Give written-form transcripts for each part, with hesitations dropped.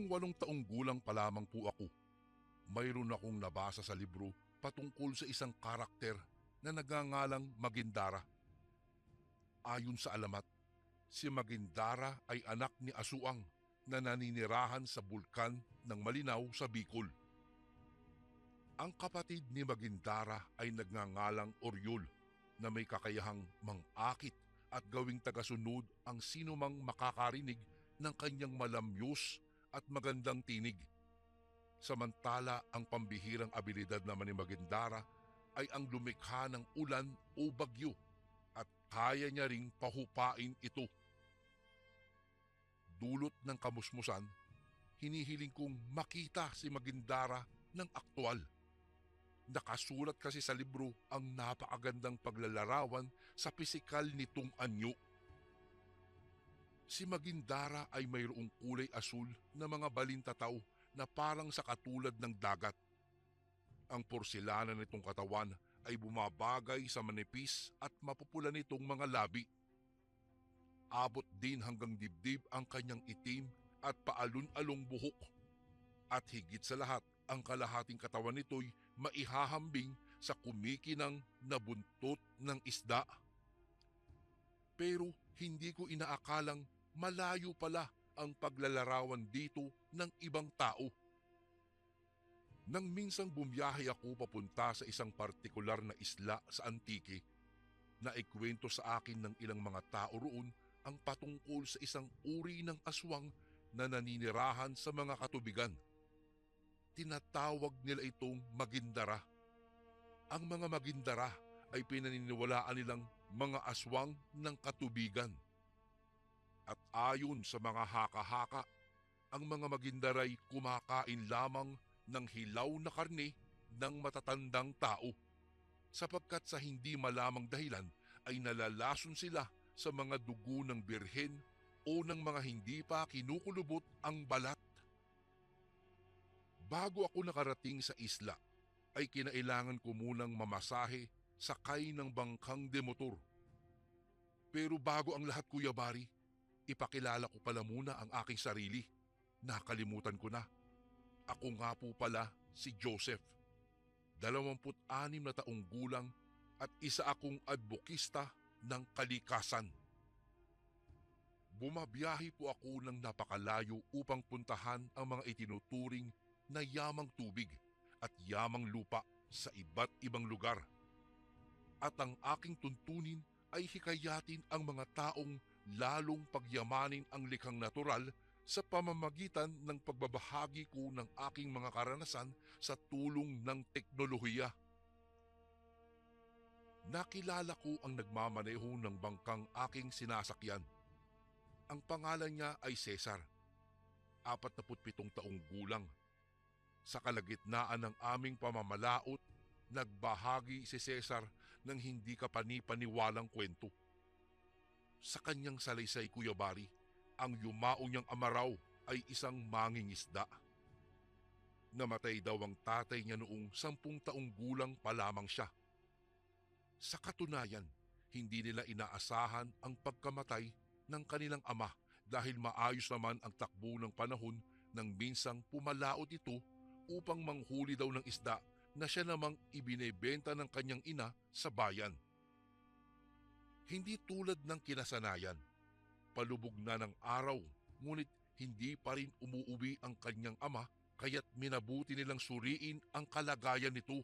Noong 8 taong gulang pa lamang po ako, mayroon akong nabasa sa libro patungkol sa isang karakter na nagngangalang Magindara. Ayon sa alamat, si Magindara ay anak ni Asuang na naninirahan sa bulkan ng Malinaw sa Bicol. Ang kapatid ni Magindara ay nagngangalang Oryol na may kakayahang mangakit at gawing tagasunod ang sinumang makakarinig ng kanyang malamyos at magandang tinig. Samantala ang pambihirang abilidad naman ni Magindara ay ang lumikha ng ulan o bagyo at kaya niya ring pahupain ito. Dulot ng kamusmusan, hinihiling kong makita si Magindara ng aktwal. Nakasulat kasi sa libro ang napakagandang paglalarawan sa pisikal nitong anyo. Si Magindara ay mayroong kulay asul na mga balintataw na parang sa katulad ng dagat. Ang porselana nitong katawan ay bumabagay sa manipis at mapupula nitong mga labi. Abot din hanggang dibdib ang kanyang itim at paalon-along buhok. At higit sa lahat, ang kalahating katawan nito'y maihahambing sa kumikinang na buntot ng isda. Pero hindi ko inaakalang malayo pala ang paglalarawan dito ng ibang tao. Nang minsang bumiyahe ako papunta sa isang partikular na isla sa Antique, naikwento sa akin ng ilang mga tao roon ang patungkol sa isang uri ng aswang na naninirahan sa mga katubigan. Tinatawag nila itong Magindara. Ang mga Magindara ay pinaniniwalaan nilang mga aswang ng katubigan. At ayon sa mga haka-haka, ang mga Magindara ay kumakain lamang ng hilaw na karne ng matatandang tao, sapagkat sa hindi malamang dahilan ay nalalason sila sa mga dugo ng birhen o ng mga hindi pa kinukulubot ang balat. Bago ako nakarating sa isla, ay kinailangan ko munang mamasahe sakay ng bangkang demotor. Pero bago ang lahat, Kuya Bari, ipakilala ko pala muna ang aking sarili. Nakalimutan ko na. Ako nga po pala si Joseph, 26 na taong gulang at isa akong adbokista ng kalikasan. Bumabiyahe po ako ng napakalayo upang puntahan ang mga itinuturing na yamang tubig at yamang lupa sa iba't ibang lugar. At ang aking tuntunin ay hikayatin ang mga taong lalong pagyamanin ang likhang natural sa pamamagitan ng pagbabahagi ko ng aking mga karanasan sa tulong ng teknolohiya. Nakilala ko ang nagmamaneho ng bangkang aking sinasakyan. Ang pangalan niya ay Cesar, 47 taong gulang. Sa kalagitnaan ng aming pamamalaot, nagbahagi si Cesar ng hindi kapani-paniwalang kwento. Sa kanyang salaysay, Kuya Bari, ang yumao niyang ama raw ay isang mangingisda. Namatay daw ang tatay niya noong 10 taong gulang pa lamang siya. Sa katunayan, hindi nila inaasahan ang pagkamatay ng kanilang ama dahil maayos naman ang takbo ng panahon nang minsang pumalaot ito upang manghuli daw ng isda na siya namang ibinebenta ng kanyang ina sa bayan. Hindi tulad ng kinasanayan, palubog na ng araw ngunit hindi pa rin umuuwi ang kanyang ama kaya't minabuti nilang suriin ang kalagayan nito.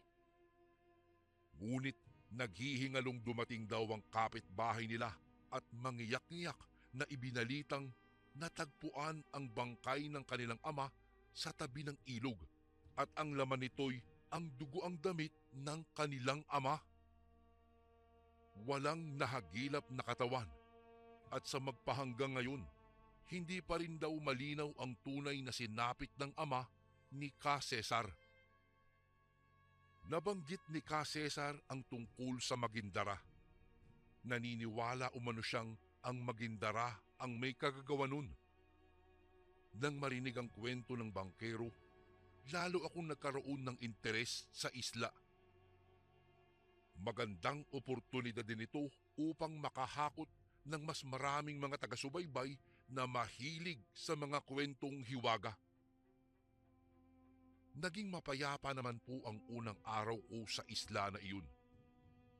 Ngunit naghihingalong dumating daw ang kapitbahay nila at mangiyak-ngiyak na ibinalitang natagpuan ang bangkay ng kanilang ama sa tabi ng ilog at ang laman nito'y ang dugoang damit ng kanilang ama. Walang nahagilap na katawan at sa magpahanggang ngayon, hindi pa rin daw malinaw ang tunay na sinapit ng ama ni Ka Cesar. Nabanggit ni Ka Cesar ang tungkol sa Magindara. Naniniwala umano siyang ang Magindara ang may kagagawa nun. Nang marinig ang kwento ng bangkero, lalo akong nagkaroon ng interes sa isla. Magandang oportunidad din ito upang makahakot ng mas maraming mga taga-subaybay na mahilig sa mga kwentong hiwaga. Naging mapayapa naman po ang unang araw ko sa isla na iyon.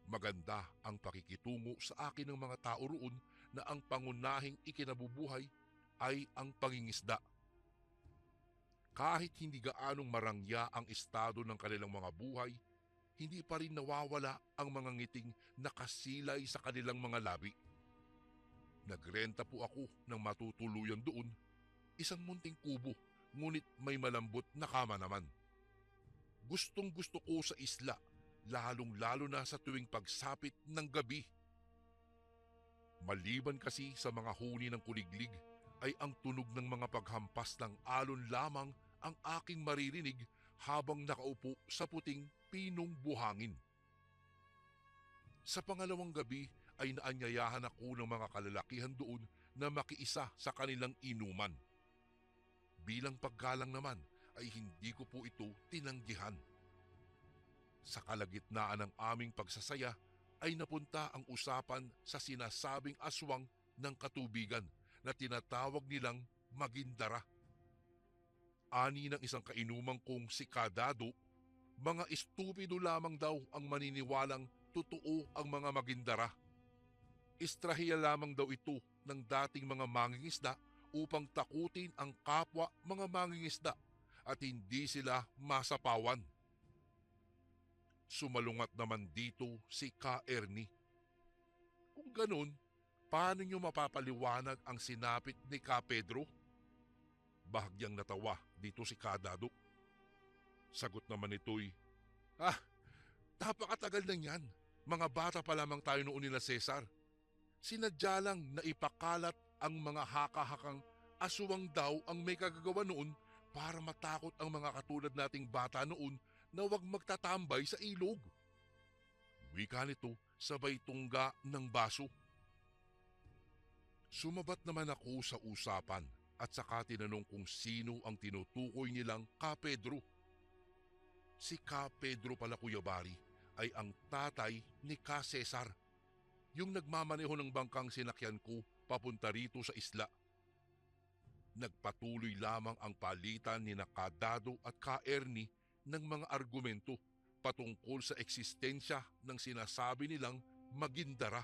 Maganda ang pakikitungo sa akin ng mga tao roon na ang pangunahing ikinabubuhay ay ang pangingisda. Kahit hindi gaanong marangya ang estado ng kanilang mga buhay, hindi pa rin nawawala ang mga ngiting nakasilay sa kanilang mga labi. Nagrenta po ako ng matutuluyan doon, isang munting kubo, ngunit may malambot na kama naman. Gustong gusto ko sa isla, lalong-lalo na sa tuwing pagsapit ng gabi. Maliban kasi sa mga huni ng kuliglig, ay ang tunog ng mga paghampas ng alon lamang ang aking maririnig habang nakaupo sa puting pinong buhangin. Sa pangalawang gabi ay naanyayahan ako ng mga kalalakihan doon na makiisa sa kanilang inuman. Bilang paggalang naman ay hindi ko po ito tinanggihan. Sa kalagitnaan ng aming pagsasaya ay napunta ang usapan sa sinasabing aswang ng katubigan na tinatawag nilang Magindara. Ani ng isang kainumang kong si Kadado, mga estupido lamang daw ang maniniwalang totoo ang mga Magindara. Istrahiya lamang daw ito ng dating mga mangingisda upang takutin ang kapwa mga mangingisda at hindi sila masapawan. Sumalungat naman dito si Ka Ernie. Kung ganun, paano nyo mapapaliwanag ang sinapit ni Ka Pedro? Bahagyang natawa dito si Ka Dado. Sagot naman ito'y, napakatagal na yan. Mga bata pa lamang tayo noon nila Cesar. Sinadya lang na ipakalat ang mga haka-hakang aswang daw ang may kagagawa noon para matakot ang mga katulad nating bata noon na huwag magtatambay sa ilog. Wika nito sabay tungga ng baso. Sumabat naman ako sa usapan at saka tinanong kung sino ang tinutukoy nilang Ka Pedro. Si Ka Pedro pala, Kuya Bari, ay ang tatay ni Ka Cesar, yung nagmamaneho ng bangkang sinakyan ko papunta rito sa isla. Nagpatuloy lamang ang palitan ni Ka Dado at Ka Ernie ng mga argumento patungkol sa eksistensya ng sinasabi nilang Magindara.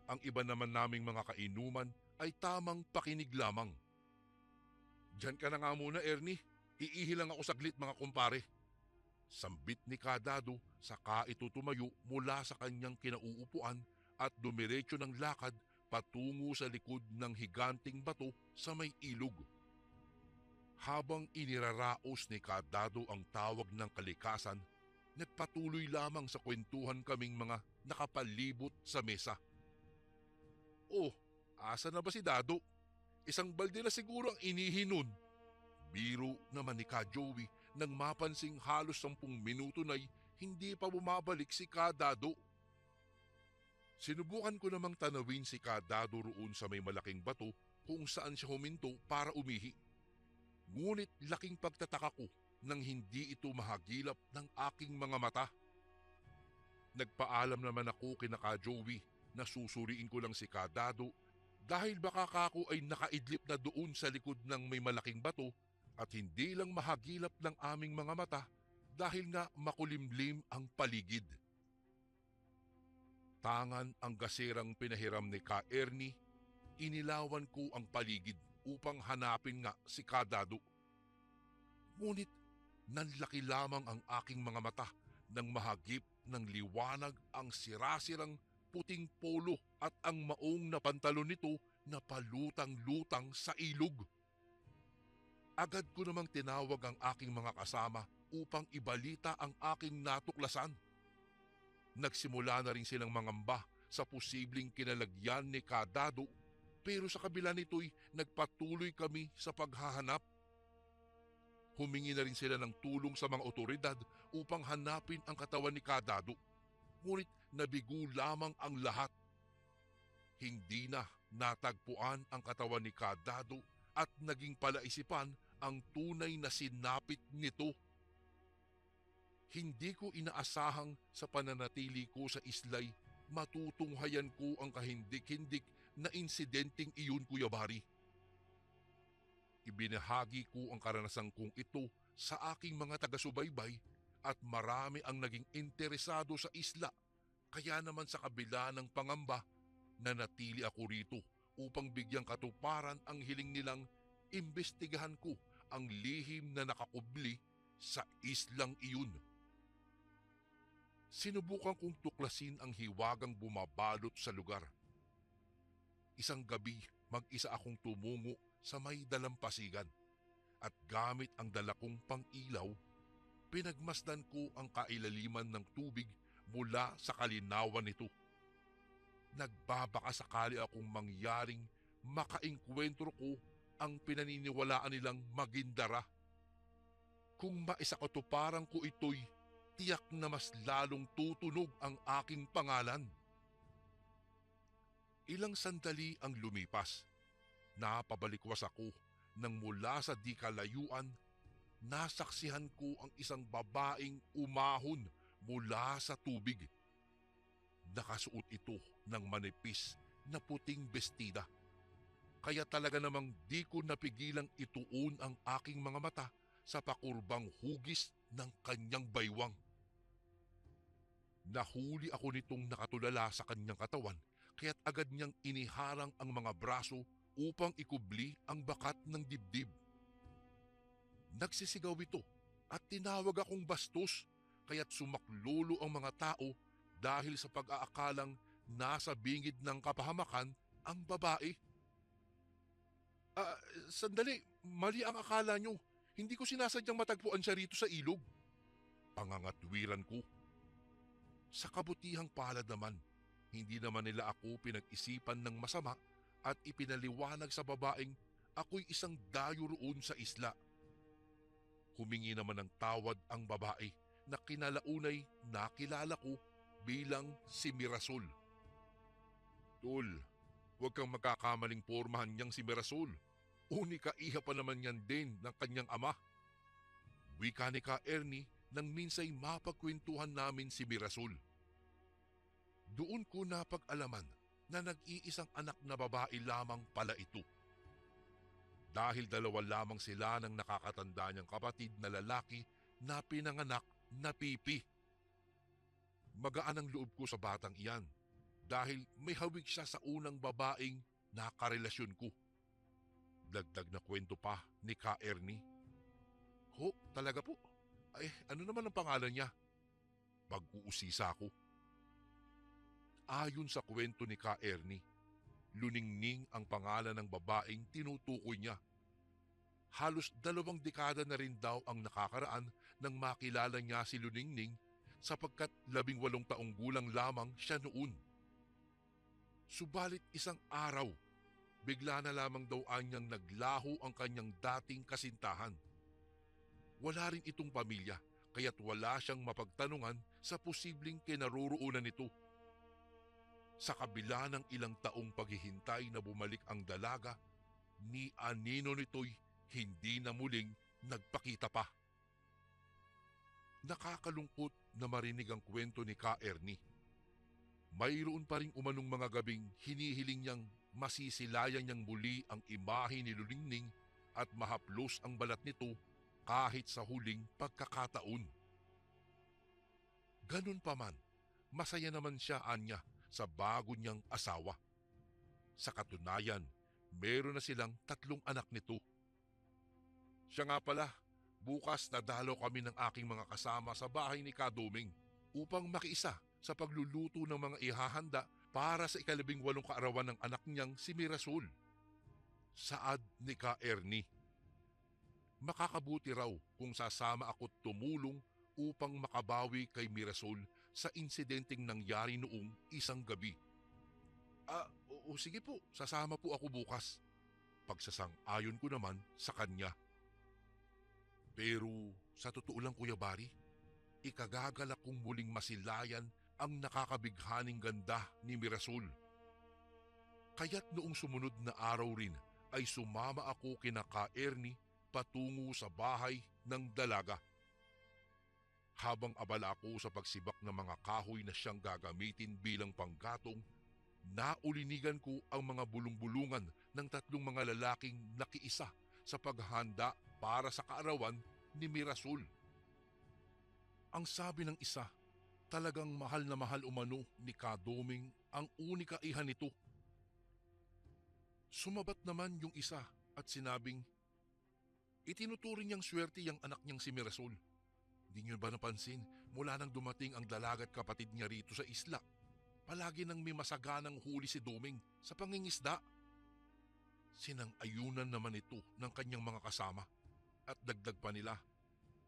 Ang iba naman naming mga kainuman ay tamang pakinig lamang. Diyan ka na nga muna, Ernie. Iihi lang ako saglit, mga kumpare. Sambit ni Ka Dado, saka ito tumayo mula sa kanyang kinauupuan at dumiretso ng lakad patungo sa likod ng higanting bato sa may ilog. Habang iniraraos ni Ka Dado ang tawag ng kalikasan, nagpatuloy lamang sa kwentuhan kaming mga nakapalibot sa mesa. Oh, asa na ba si Dado? Isang balde na siguro ang inihi nun. Biro naman ni Ka Joey nang mapansing halos 10 minuto na'y hindi pa bumabalik si Ka Dado. Sinubukan ko namang tanawin si Ka Dado roon sa may malaking bato kung saan siya huminto para umihi. Ngunit laking pagtataka ko nang hindi ito mahagilap ng aking mga mata. Nagpaalam naman ako kina Ka Joey na susuriin ko lang si Ka Dado dahil baka kako ay nakaidlip na doon sa likod ng may malaking bato at hindi lang mahagilap ng aming mga mata dahil nga makulimlim ang paligid. Tangan ang gaserang pinahiram ni Ka Ernie, inilawan ko ang paligid upang hanapin nga si Ka Dado. Ngunit nanlaki lamang ang aking mga mata nang mahagip ng liwanag ang sirasirang puting polo at ang maong na pantalon nito na palutang-lutang sa ilog. Agad ko namang tinawag ang aking mga kasama upang ibalita ang aking natuklasan. Nagsimula na rin silang mangamba sa posibleng kinalagyan ni Ka Dado, pero sa kabila nito'y nagpatuloy kami sa paghahanap. Humingi na rin sila ng tulong sa mga otoridad upang hanapin ang katawan ni Ka Dado. Ngunit nabigo lamang ang lahat. Hindi na natagpuan ang katawan ni Ka Dado at naging palaisipan ang tunay na sinapit nito. Hindi ko inaasahang sa pananatili ko sa islay matutunghayan ko ang kahindik-hindik na insidenteng iyon, Kuya Bari. Ibinahagi ko ang karanasan kong ito sa aking mga taga-subaybay at marami ang naging interesado sa isla. Kaya naman sa kabila ng pangamba, nanatili ako rito upang bigyang katuparan ang hiling nilang imbestigahan ko ang lihim na nakakubli sa islang iyon. Sinubukan kong tuklasin ang hiwagang bumabalot sa lugar. Isang gabi, mag-isa akong tumungo sa may dalampasigan at gamit ang dala kong pang-ilaw, pinagmasdan ko ang kailaliman ng tubig mula sa kalinawan nito. Nagbabaka sakali akong mangyaring makaengkwentro ko ang pinaniniwalaan nilang magindara. Kung maisakatuparan ko ito'y tiyak na mas lalong tutunog ang aking pangalan. Ilang sandali ang lumipas. Napabalikwas ako nang mula sa di kalayuan, nasaksihan ko ang isang babaeng umahon mula sa tubig. Nakasuot ito ng manipis na puting bestida. Kaya talaga namang di ko napigilang ituon ang aking mga mata sa pakurbang hugis ng kanyang baywang. Nahuli ako nitong nakatulala sa kanyang katawan, kaya't agad niyang iniharang ang mga braso upang ikubli ang bakat ng dibdib. Nagsisigaw ito at tinawag akong bastos, kaya't sumaklolo ang mga tao dahil sa pag-aakalang nasa bingid ng kapahamakan ang babae. Sandali, mali ang akala nyo. Hindi ko sinasadyang matagpuan siya rito sa ilog. Pangangatwiran ko. Sa kabutihang palad naman, hindi naman nila ako pinag-isipan ng masama at ipinaliwanag sa babaeng ako'y isang dayo roon sa isla. Humingi naman ng tawad ang babae na kinalaunay nakilala ko bilang si Mirasol. Tol, huwag kang magkakamaling pormahan niyang si Mirasol. Unika iha pa naman yan din ng kanyang ama. Wika ni Ka Ernie nang minsay mapagkwentuhan namin si Mirasol. Doon ko napag-alaman na nag-iisang anak na babae lamang pala ito. Dahil dalawa lamang sila ng nakakatanda niyang kapatid na lalaki na pinanganak na pipi. Magaan ang loob ko sa batang iyan dahil may hawig siya sa unang babaeng nakarelasyon ko. Dagdag na kwento pa ni Ka Ernie. Ho, talaga po? Ay, ano naman ang pangalan niya? Pag-uusisa ko. Ayon sa kwento ni Ka Ernie, Luningning ang pangalan ng babaeng tinutukoy niya. Halos 2 dekada na rin daw ang nakakaraan nang makilala niya si Luningning sapagkat 18 taong gulang lamang siya noon. Subalit isang araw, bigla na lamang daw anyang naglaho ang kanyang dating kasintahan. Wala rin itong pamilya, kaya't wala siyang mapagtanungan sa posibleng kinaroroonan nito. Sa kabila ng ilang taong paghihintay na bumalik ang dalaga, ni anino nito'y hindi na muling nagpakita pa. Nakakalungkot na marinig ang kwento ni Ka Ernie. Mayroon pa ring umanong mga gabing hinihiling niyang masisilayan niyang muli ang imahe ni Luningning at mahaplos ang balat nito kahit sa huling pagkakataon. Ganun pa man, masaya naman siya anya sa bago niyang asawa. Sa katunayan, meron na silang 3 anak nito. Siya nga pala, bukas nadalo kami ng aking mga kasama sa bahay ni Kaduming upang makiisa sa pagluluto ng mga ihahanda para sa 18 kaarawan ng anak niyang si Mirasol. Saad ni Ka Ernie. Makakabuti raw kung sasama ako't tumulong upang makabawi kay Mirasol sa insidenteng nangyari noong isang gabi. Sige po, sasama po ako bukas. Pagsasang-ayon ko naman sa kanya. Pero sa totoo lang Kuya Bari, ikagagalak kong muling masilayan ang nakakabighaning ganda ni Mirasol. Kaya't noong sumunod na araw rin ay sumama ako kina Ka Ernie patungo sa bahay ng dalaga. Habang abala ako sa pagsibak ng mga kahoy na siyang gagamitin bilang panggatong, naulinigan ko ang mga bulong-bulungan ng 3 mga lalaking nakiisa sa paghahanda para sa kaarawan ni Mirasol. Ang sabi ng isa, talagang mahal na mahal umano ni Kadoming ang unika iha nito. Sumabat naman yung isa at sinabing, itinuturing niyang swerte yung anak niyang si Mirasol. Di niyo ba napansin, mula nang dumating ang dalaga at kapatid niya rito sa isla, palagi nang may masaganang huli si Doming sa pangingisda. Sinang-ayunan naman ito ng kanyang mga kasama at dagdag pa nila,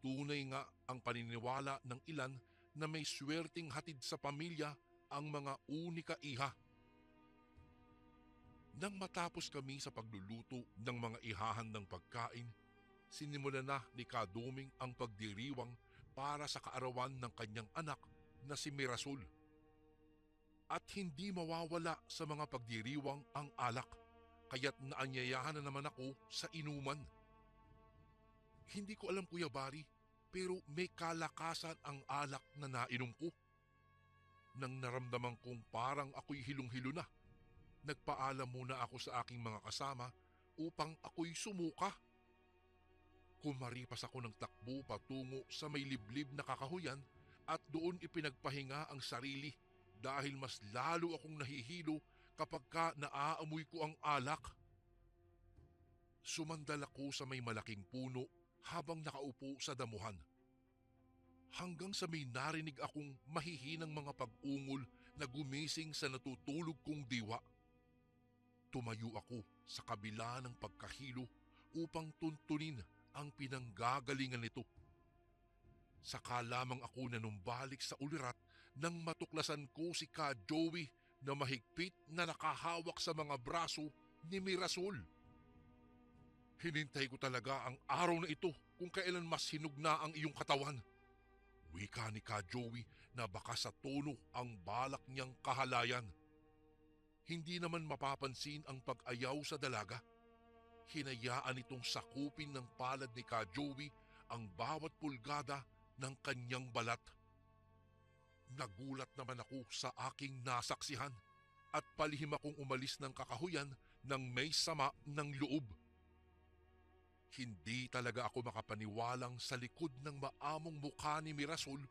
tunay nga ang paniniwala ng ilan na may swerteng hatid sa pamilya ang mga unika iha. Nang matapos kami sa pagluluto ng mga ihahan ng pagkain, sinimulan na ni Kadoming ang pagdiriwang para sa kaarawan ng kanyang anak na si Mirasol. At hindi mawawala sa mga pagdiriwang ang alak, kaya't naanyayahan na naman ako sa inuman. Hindi ko alam, Kuya Bari, pero may kalakasan ang alak na nainom ko. Nang naramdaman kong parang ako'y hilong-hilo na, nagpaalam muna ako sa aking mga kasama upang ako'y sumuka. Kumaripas ako ng takbo patungo sa may liblib na kakahuyan at doon ipinagpahinga ang sarili dahil mas lalo akong nahihilo kapag naaamoy ko ang alak. Sumandal ako sa may malaking puno habang nakaupo sa damuhan. Hanggang sa may narinig akong mahihinang mga pag-ungol na gumising sa natutulog kong diwa. Tumayo ako sa kabila ng pagkahilo upang tuntunin ang pinanggagalingan nito. Saka lamang ako nanumbalik sa ulirat nang matuklasan ko si Ka Joey na mahigpit na nakahawak sa mga braso ni Mirasol. Hinintay ko talaga ang araw na ito kung kailan mas hinog na ang iyong katawan. Wika ni Ka Joey na baka sa tono ang balak niyang kahalayan. Hindi naman mapapansin ang pag-ayaw sa dalaga. Hinayaan itong sakupin ng palad ni Ka Joey ang bawat pulgada ng kanyang balat. Nagulat naman ako sa aking nasaksihan at palihim akong umalis ng kakahuyan ng may sama ng loob. Hindi talaga ako makapaniwalang sa likod ng maamong mukha ni Mirasol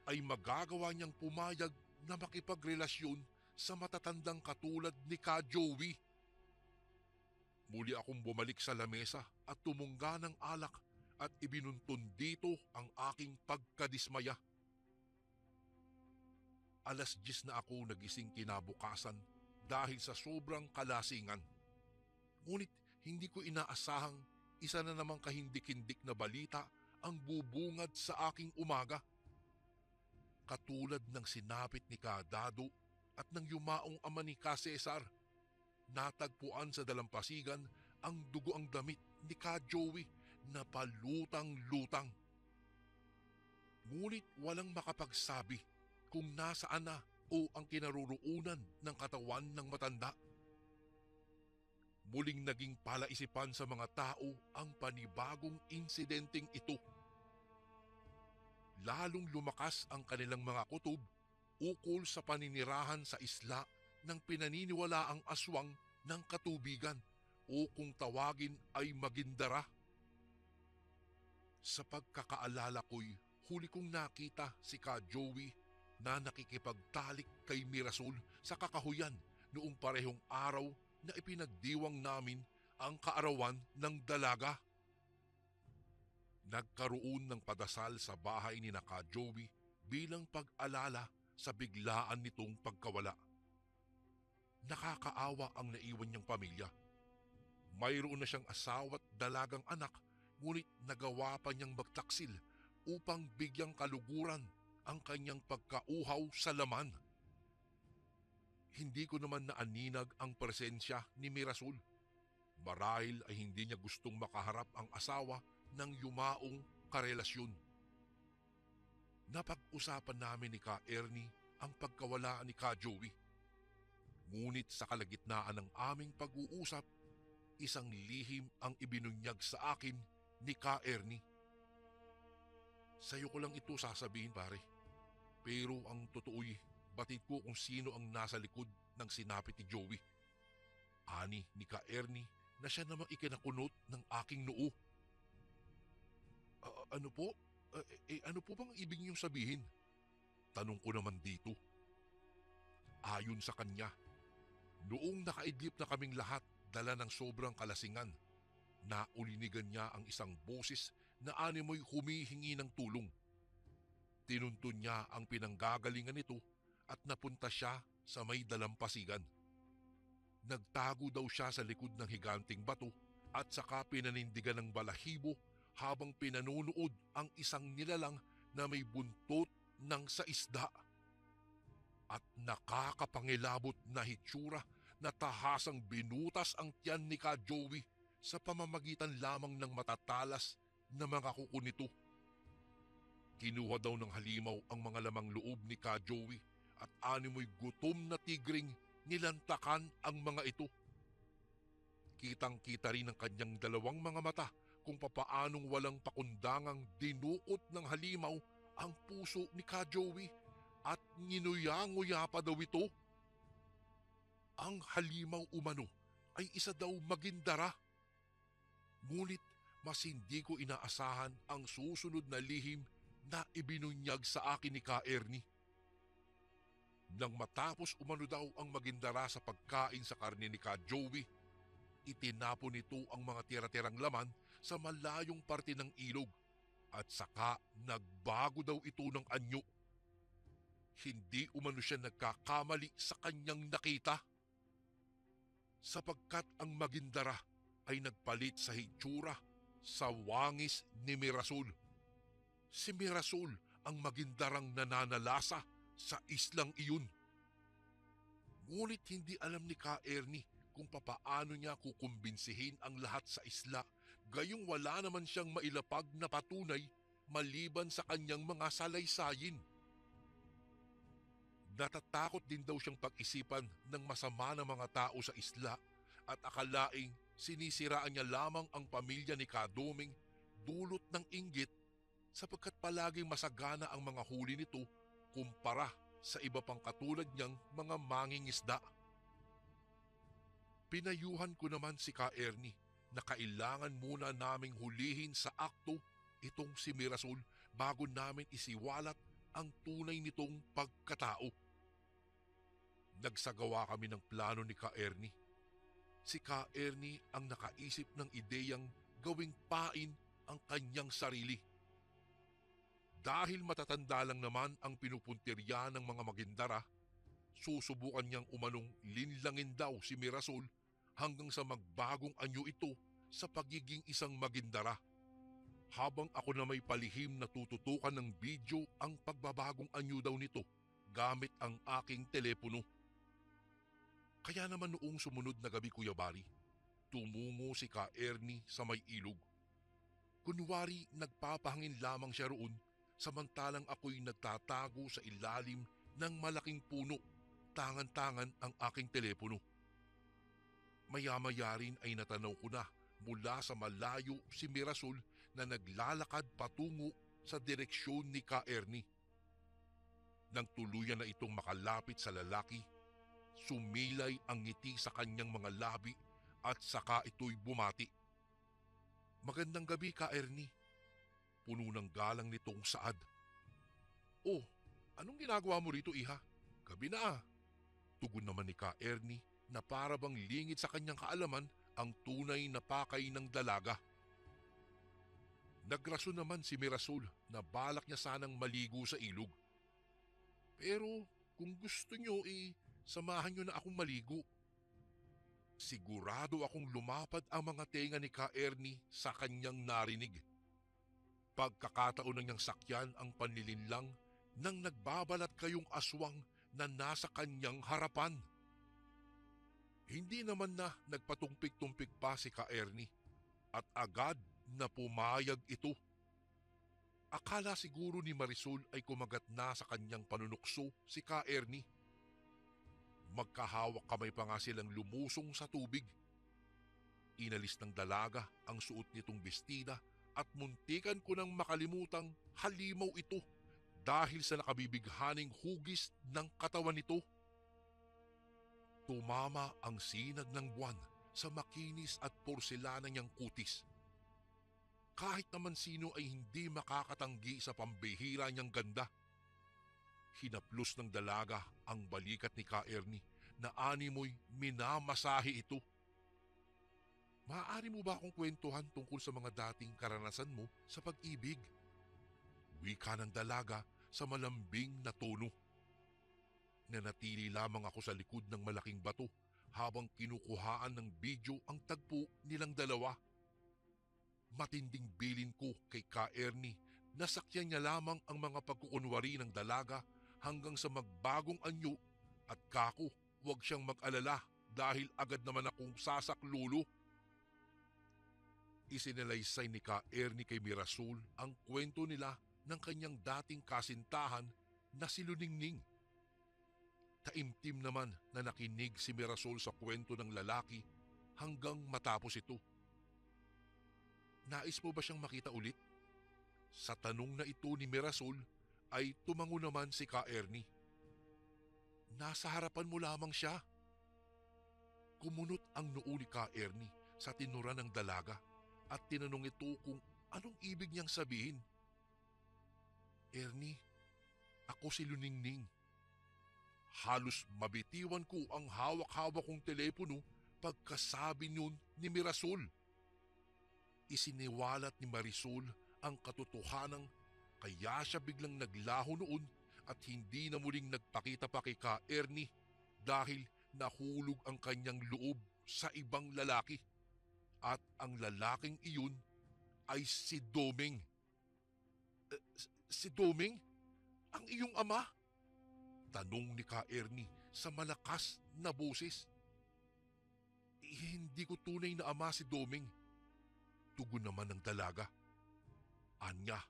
ay magagawa niyang pumayag na makipagrelasyon sa matatandang katulad ni Ka Joey. Muli akong bumalik sa lamesa at tumungga ng alak at ibinuntun dito ang aking pagkadismaya. 10:00 na ako nagising kinabukasan dahil sa sobrang kalasingan. Ngunit hindi ko inaasahang isa na namang kahindik-hindik na balita ang bubungad sa aking umaga. Katulad ng sinapit ni Kadado at ng yumaong ama ni Ka Cesar, natagpuan sa dalampasigan ang dugo ang damit ni Ka Joey na palutang-lutang. Ngunit walang makapagsabi kung nasaan na o ang kinaroroonan ng katawan ng matanda. Muling naging palaisipan sa mga tao ang panibagong insidenteng ito. Lalong lumakas ang kanilang mga kutob ukol sa paninirahan sa isla ng pinaniniwalaang aswang ng katubigan o kung tawagin ay Magindara. Sa pagkakaalala ko'y huli kong nakita si Ka Joey na nakikipagtalik kay Mirasol sa kakahuyan noong parehong araw na ipinagdiwang namin ang kaarawan ng dalaga. Nagkaroon ng padasal sa bahay ni Ka Joey bilang pag-alala sa biglaan nitong pagkawala. Nakakaawa ang naiwan niyang pamilya. Mayroon na siyang asawa at dalagang anak, ngunit nagawa pa niyang magtaksil upang bigyang kaluguran ang kanyang pagkauhaw sa laman. Hindi ko naman naaninag ang presensya ni Mirasol. Marahil ay hindi niya gustong makaharap ang asawa ng yumaong karelasyon. Napag-usapan namin ni Ka Ernie ang pagkawala ni Ka Joey. Ngunit sa kalagitnaan ng aming pag-uusap, isang lihim ang ibinunyag sa akin ni Ka Ernie. Sa'yo ko lang ito sasabihin, pare. Pero ang totoo'y batid ko kung sino ang nasa likod ng sinapit ni Joey. Ani ni Ka Ernie na siya namang ikinakunot ng aking noo. Ano po? Ano po bang ibig niyong sabihin? Tanong ko naman dito. Ayon sa kanya, noong nakaidlip na kaming lahat dala ng sobrang kalasingan, naulinigan niya ang isang boses na animoy humihingi ng tulong. Tinuntun niya ang pinanggagalingan nito at napunta siya sa may dalampasigan. Nagtago daw siya sa likod ng higanting bato at saka pinanindigan ng balahibo habang pinanunood ang isang nilalang na may buntot ng sa isda. At nakakapangilabot na hitsura na tahasang binutas ang tiyan ni Ka Joey sa pamamagitan lamang ng matatalas na mga kuko nito. Kinuha daw ng halimaw ang mga lamang loob ni Ka Joey at animoy gutom na tigring nilantakan ang mga ito. Kitang-kita rin ng kanyang dalawang mga mata kung papaanong walang pakundangang dinuot ng halimaw ang puso ni Ka Joey at nginuya-nguya pa daw ito. Ang halimaw umano ay isa daw magindara. Ngunit mas hindi ko inaasahan ang susunod na lihim na ibinunyag sa akin ni Ka Ernie. Nang matapos umano daw ang magindara sa pagkain sa karne ni Ka Joey, itinapon nito ang mga tira-tirang laman sa malayong parte ng ilog at saka nagbago daw ito ng anyo. Hindi umano siya nagkakamali sa kanyang nakita, sapagkat ang magindara ay nagpalit sa hitsura sa wangis ni Mirasol. Si Mirasol ang magindarang nananalasa sa islang iyon. Ngunit hindi alam ni Ka Ernie kung papaano niya kukumbinsihin ang lahat sa isla, gayong wala naman siyang mailapag na patunay maliban sa kanyang mga salaysayin. Natatakot din daw siyang pag-isipan ng masama ng mga tao sa isla at akalaing sinisiraan niya lamang ang pamilya ni Ka Doming dulot ng inggit sapagkat palaging masagana ang mga huli nito kumpara sa iba pang katulad niyang mga mangingisda. Pinayuhan ko naman si Ka Ernie na kailangan muna naming hulihin sa akto itong si Mirasol bago namin isiwalat ang tunay nitong pagkatao. Nagsagawa kami ng plano ni Ka Ernie. Si Ka Ernie ang nakaisip ng ideyang gawing pain ang kanyang sarili. Dahil matatanda lang naman ang pinupuntirya ng mga magindara, susubukan niyang umanong linlangin daw si Mirasol hanggang sa magbagong anyo ito sa pagiging isang magindara. Habang ako na may palihim na tututukan ng video ang pagbabagong anyo daw nito gamit ang aking telepono. Kaya naman noong sumunod na gabi, Kuya Bari, tumungo si Ka Ernie sa may ilog. Kunwari nagpapahangin lamang siya roon samantalang ako'y nagtatago sa ilalim ng malaking puno, tangan-tangan ang aking telepono. Maya-maya rin ay natanaw ko na mula sa malayo si Mirasol na naglalakad patungo sa direksyon ni Ka Ernie. Nang tuluyan na itong makalapit sa lalaki, sumilay ang ngiti sa kanyang mga labi at saka ito'y bumati. "Magandang gabi, Ka Ernie." Puno ng galang nitong saad. "Oh, anong ginagawa mo rito, iha? Gabi na ah." Tugon naman ni Ka Ernie na para bang lingid sa kanyang kaalaman ang tunay na pakay ng dalaga. Nagrason naman si Mirasol na balak niya sanang maligo sa ilog. "Pero kung gusto niyo samahan niyo na akong maligo." Sigurado akong lumapad ang mga tenga ni Ka Ernie sa kanyang narinig. Pagkakataon na niyang sakyan ang panlilinlang nang nagbabalat kayong aswang na nasa kanyang harapan. Hindi naman na nagpatumpik-tumpik pa si Ka Ernie at agad na pumayag ito. Akala siguro ni Marisol ay kumagat na sa kanyang panunukso si Ka Ernie. Magkahawak kamay pa nga silang lumusong sa tubig. Inalis ng dalaga ang suot nitong bestida at muntikan ko nang makalimutang halimaw ito dahil sa nakabibighaning hugis ng katawan nito. Tumama ang sinag ng buwan sa makinis at porselana niyang kutis. Kahit naman sino ay hindi makakatanggi sa pambihira niyang ganda. Hinaplos ng dalaga ang balikat ni Ka Ernie na animoy minamasahe ito. Maaari mo ba akong kwentuhan tungkol sa mga dating karanasan mo sa pag-ibig? Wika ng dalaga sa malambing na tono. Nanatili lamang ako sa likod ng malaking bato habang kinukuhaan ng video ang tagpo nilang dalawa. Matinding bilin ko kay Ka Ernie na sakyan niya lamang ang mga pagkukunwari ng dalaga hanggang sa magbagong anyo at kako huwag siyang mag-alala dahil agad naman akong sasaklulo. Isinalaysay ni Ka Ernie kay Mirasol ang kwento nila ng kanyang dating kasintahan na si Luningning. Taimtim naman na nakinig si Mirasol sa kwento ng lalaki hanggang matapos ito. Nais mo ba siyang makita ulit? Sa tanong na ito ni Mirasol ay tumango naman si Ka Ernie. Nasa harapan mo lamang siya. Kumunot ang noo ni Ka Ernie sa tinura ng dalaga at tinanong ito kung anong ibig niyang sabihin. Ernie, ako si Luningning. Halos mabitiwan ko ang hawak-hawak kong telepono pagkasabi nun ni Mirasol. Isiniwalat ni Marisol ang katotohanan kaya siya biglang naglaho noon at hindi na muling nagpakita pa kay Ka Ernie dahil nahulog ang kanyang loob sa ibang lalaki. At ang lalaking iyon ay si Doming. Si Doming? Ang iyong ama? Tanong ni Ka Ernie sa malakas na boses. Hindi ko tunay na ama si Doming. Tugon naman ng dalaga. Anya,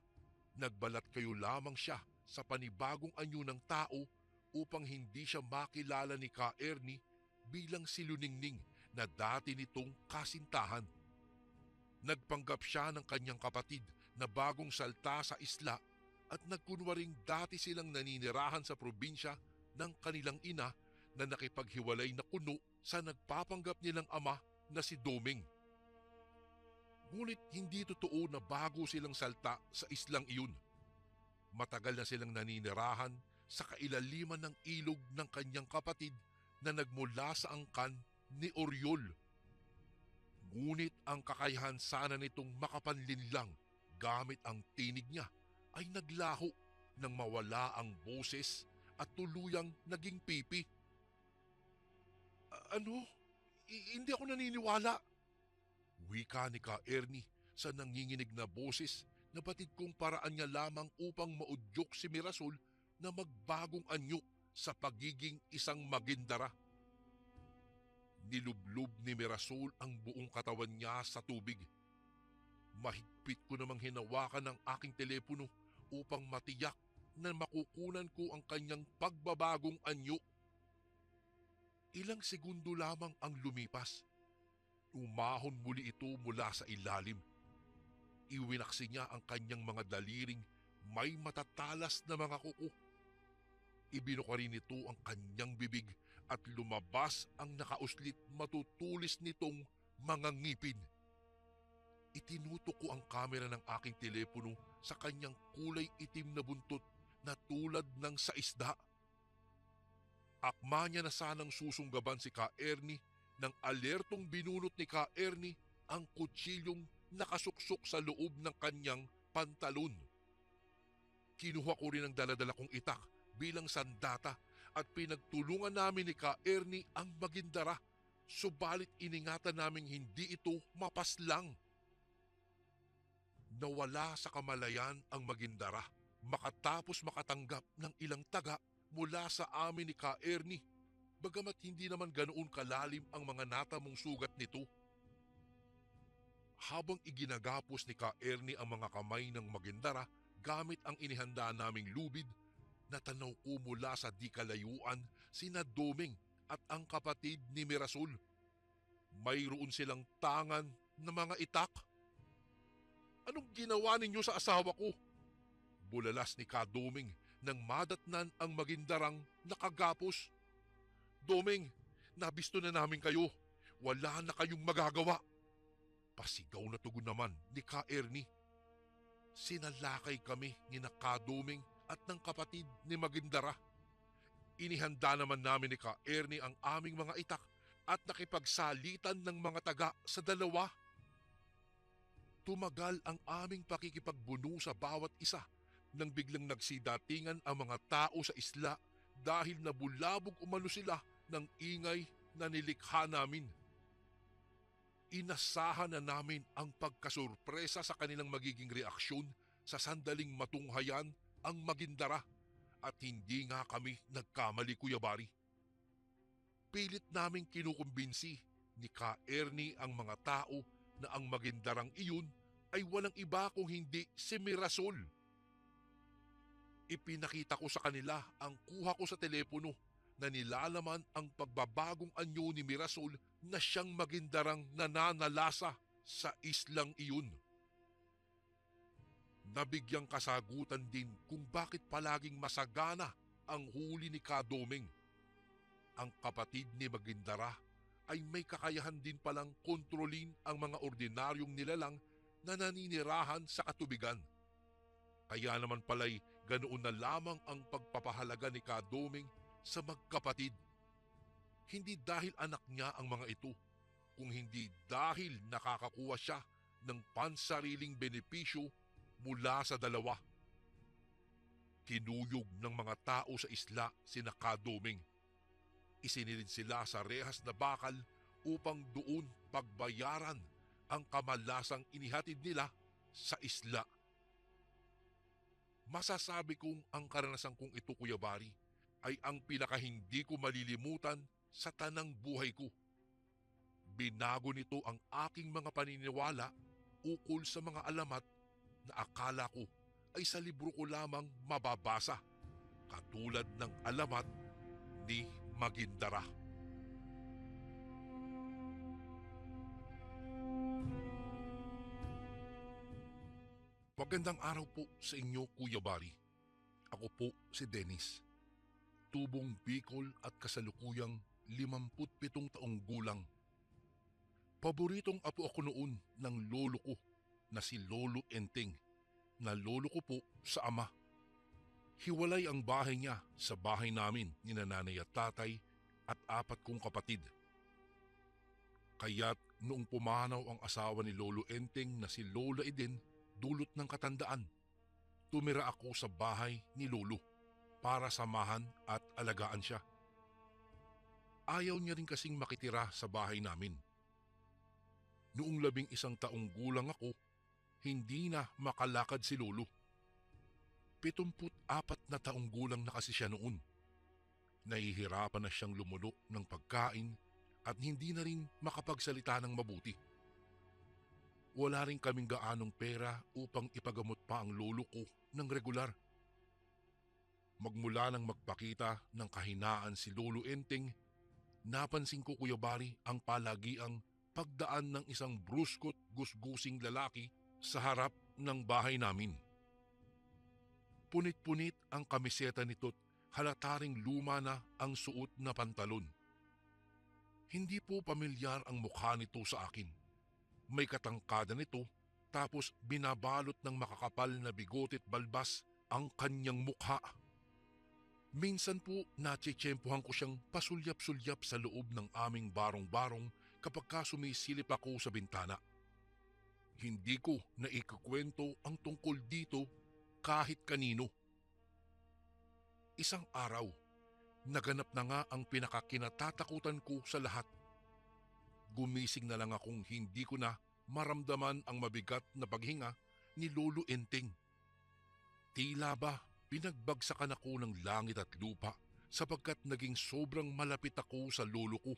nagbalat kayo lamang siya sa panibagong anyo ng tao upang hindi siya makilala ni Ka Ernie bilang si Luningning na dati nitong kasintahan. Nagpanggap siya ng kanyang kapatid na bagong salta sa isla at nagkunwaring dati silang naninirahan sa probinsya ng kanilang ina na nakipaghiwalay na kuno sa nagpapanggap nilang ama na si Doming. Ngunit hindi totoo na bago silang salta sa islang iyon. Matagal na silang naninirahan sa kailaliman ng ilog ng kanyang kapatid na nagmula sa angkan ni Oriol. Ngunit ang kakayahan sana nitong makapanlinlang gamit ang tinig niya ay naglaho nang mawala ang boses at tuluyang naging pipi. Ano? Hindi ako naniniwala. Wika ni Ka Ernie sa nanginginig na boses na batid kong paraan niya lamang upang maudyok si Mirasol na magbagong anyo sa pagiging isang magindara. Nilublob ni Mirasol ang buong katawan niya sa tubig. Mahigpit ko namang hinawakan ang aking telepono upang matiyak na makukunan ko ang kanyang pagbabagong anyo. Ilang segundo lamang ang lumipas. Umahon muli ito mula sa ilalim. Iwinaksi niya ang kanyang mga daliring may matatalas na mga kuko. Ibinuka rin nito ang kanyang bibig at lumabas ang nakauslit matutulis nitong mga ngipin. Itinutok ko ang kamera ng aking telepono sa kanyang kulay itim na buntot na tulad ng sa isda. Akma niya na sanang susunggaban si Ka Ernie nang alertong binunot ni Ka Ernie ang kutsilyong nakasuksok sa loob ng kanyang pantalon. Kinuha ko rin ang daladala kong itak bilang sandata at pinagtulungan namin ni Ka Ernie ang magindara, subalit iningatan naming hindi ito mapaslang. Nawala sa kamalayan ang magindara makatapos makatanggap ng ilang taga mula sa amin ni Ka Ernie, bagamat hindi naman ganoon kalalim ang mga natamong sugat nito. Habang iginagapos ni Ka Ernie ang mga kamay ng magindara gamit ang inihanda naming lubid, natanaw ko mula sa di kalayuan sina Doming at ang kapatid ni Mirasol. Mayroon silang tangan na mga itak. Anong ginawa ninyo sa asawa ko? Bulalas ni Ka Doming nang madatnan ang magindarang nakagapos. Doming, nabisto na namin kayo. Wala na kayong magagawa. Pasigaw na tugon naman ni Ka Ernie sinalakay kami ni Kaduming at ng kapatid ni Magindara. Inihanda naman namin ni Ka Ernie ang aming mga itak at nakipagsalitan ng mga taga sa dalawa. Tumagal ang aming pakikipagbuno sa bawat isa nang biglang nagsidatingan ang mga tao sa isla dahil nabulabog umano sila ng ingay na nilikha namin. Inasahan na namin ang pagkasurpresa sa kanilang magiging reaksyon sa sandaling matunghayan ang Magindara at hindi nga kami nagkamali, Kuya Bari. Pilit naming kinukumbinsi ni Ka Ernie ang mga tao na ang Magindarang iyon ay walang iba kung hindi si Mirasol. Ipinakita ko sa kanila ang kuha ko sa telepono na nilalaman ang pagbabagong anyo ni Mirasol na siyang Magindarang nananalasa sa islang iyon. Nabigyang kasagutan din kung bakit palaging masagana ang huli ni Kaduming. Ang kapatid ni Magindara ay may kakayahan din palang kontrolin ang mga ordinaryong nilalang na naninirahan sa katubigan. Kaya naman pala'y ganoon na lamang ang pagpapahalaga ni Kaduming sa magkapatid. Hindi dahil anak niya ang mga ito, kung hindi dahil nakakakuha siya ng pansariling benepisyo mula sa dalawa. Kinuyog ng mga tao sa isla sina Kaduming. Isinilid sila sa rehas na bakal upang doon pagbayaran ang kamalasang inihatid nila sa isla. Masasabi kong ang karanasan kong ito, Kuya Bari, ay ang pinakahindi ko malilimutan sa tanang buhay ko. Binago nito ang aking mga paniniwala ukol sa mga alamat na akala ko ay sa libro ko lamang mababasa, katulad ng alamat ni Magindara. Magandang araw po sa inyo, Kuya Bari. Ako po si Dennis. Tubong Bicol at kasalukuyang 57 taong gulang. Paboritong apo ako noon ng lolo ko na si Lolo Enteng, na lolo ko po sa ama. Hiwalay ang bahay niya sa bahay namin ni nanay at tatay at 4 kong kapatid. Kaya't noong pumanaw ang asawa ni Lolo Enteng na si Lola Eden dulot ng katandaan, tumira ako sa bahay ni Lolo para samahan at alagaan siya. Ayaw niya rin kasing makitira sa bahay namin. Noong 11 taong gulang ako, hindi na makalakad si Lolo. 74 na taong gulang na kasi siya noon. Nahihirapan na siyang lumunok ng pagkain at hindi na rin makapagsalita ng mabuti. Wala rin kaming gaanong pera upang ipagamot pa ang lolo ko ng regular. Magmula nang magpakita ng kahinaan si Lolo Enteng, napansin ko, Kuya Bari, ang palagiang pagdaan ng isang bruskot gusgusing lalaki sa harap ng bahay namin. Punit-punit ang kamiseta nito't halata ring luma na ang suot na pantalon. Hindi po pamilyar ang mukha nito sa akin. May katangkada nito tapos binabalot ng makakapal na bigote't balbas ang kanyang mukha. Minsan po natsitsyempohan ko siyang pasulyap-sulyap sa loob ng aming barong-barong kapag sumisilip ako sa bintana. Hindi ko na ikukwento ang tungkol dito kahit kanino. Isang araw, naganap na nga ang pinakakinatatakutan ko sa lahat. Gumising na lang akong hindi ko na maramdaman ang mabigat na paghinga ni Lolo Enteng. Tila ba pinagbagsakan ako ng langit at lupa sapagkat naging sobrang malapit ako sa lolo ko.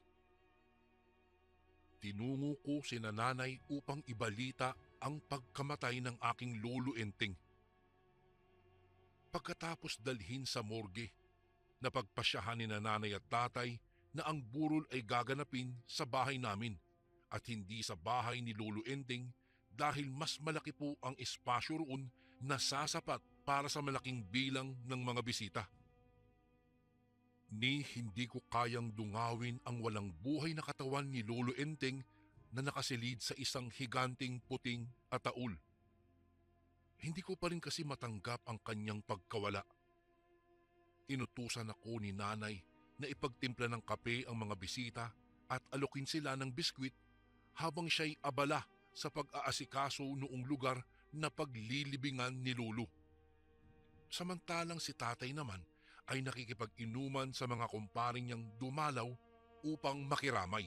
Tinungo ko si nanay upang ibalita ang pagkamatay ng aking Lolo Enteng. Pagkatapos dalhin sa morgue, napagpasyahan ni nanay at tatay na ang burol ay gaganapin sa bahay namin at hindi sa bahay ni Lolo Enteng dahil mas malaki po ang espasyo roon na sasapat para sa malaking bilang ng mga bisita. Hindi ko kayang dungawin ang walang buhay na katawan ni Lolo Enteng na nakasilid sa isang higanting puting ataul. Hindi ko pa rin kasi matanggap ang kanyang pagkawala. Inutusan ako ni nanay na ipagtimpla ng kape ang mga bisita at alokin sila ng biskwit habang siya'y abala sa pag-aasikaso noong lugar na paglilibingan ni Lolo. Samantalang si tatay naman ay nakikipag-inuman sa mga kumparing niyang dumalaw upang makiramay.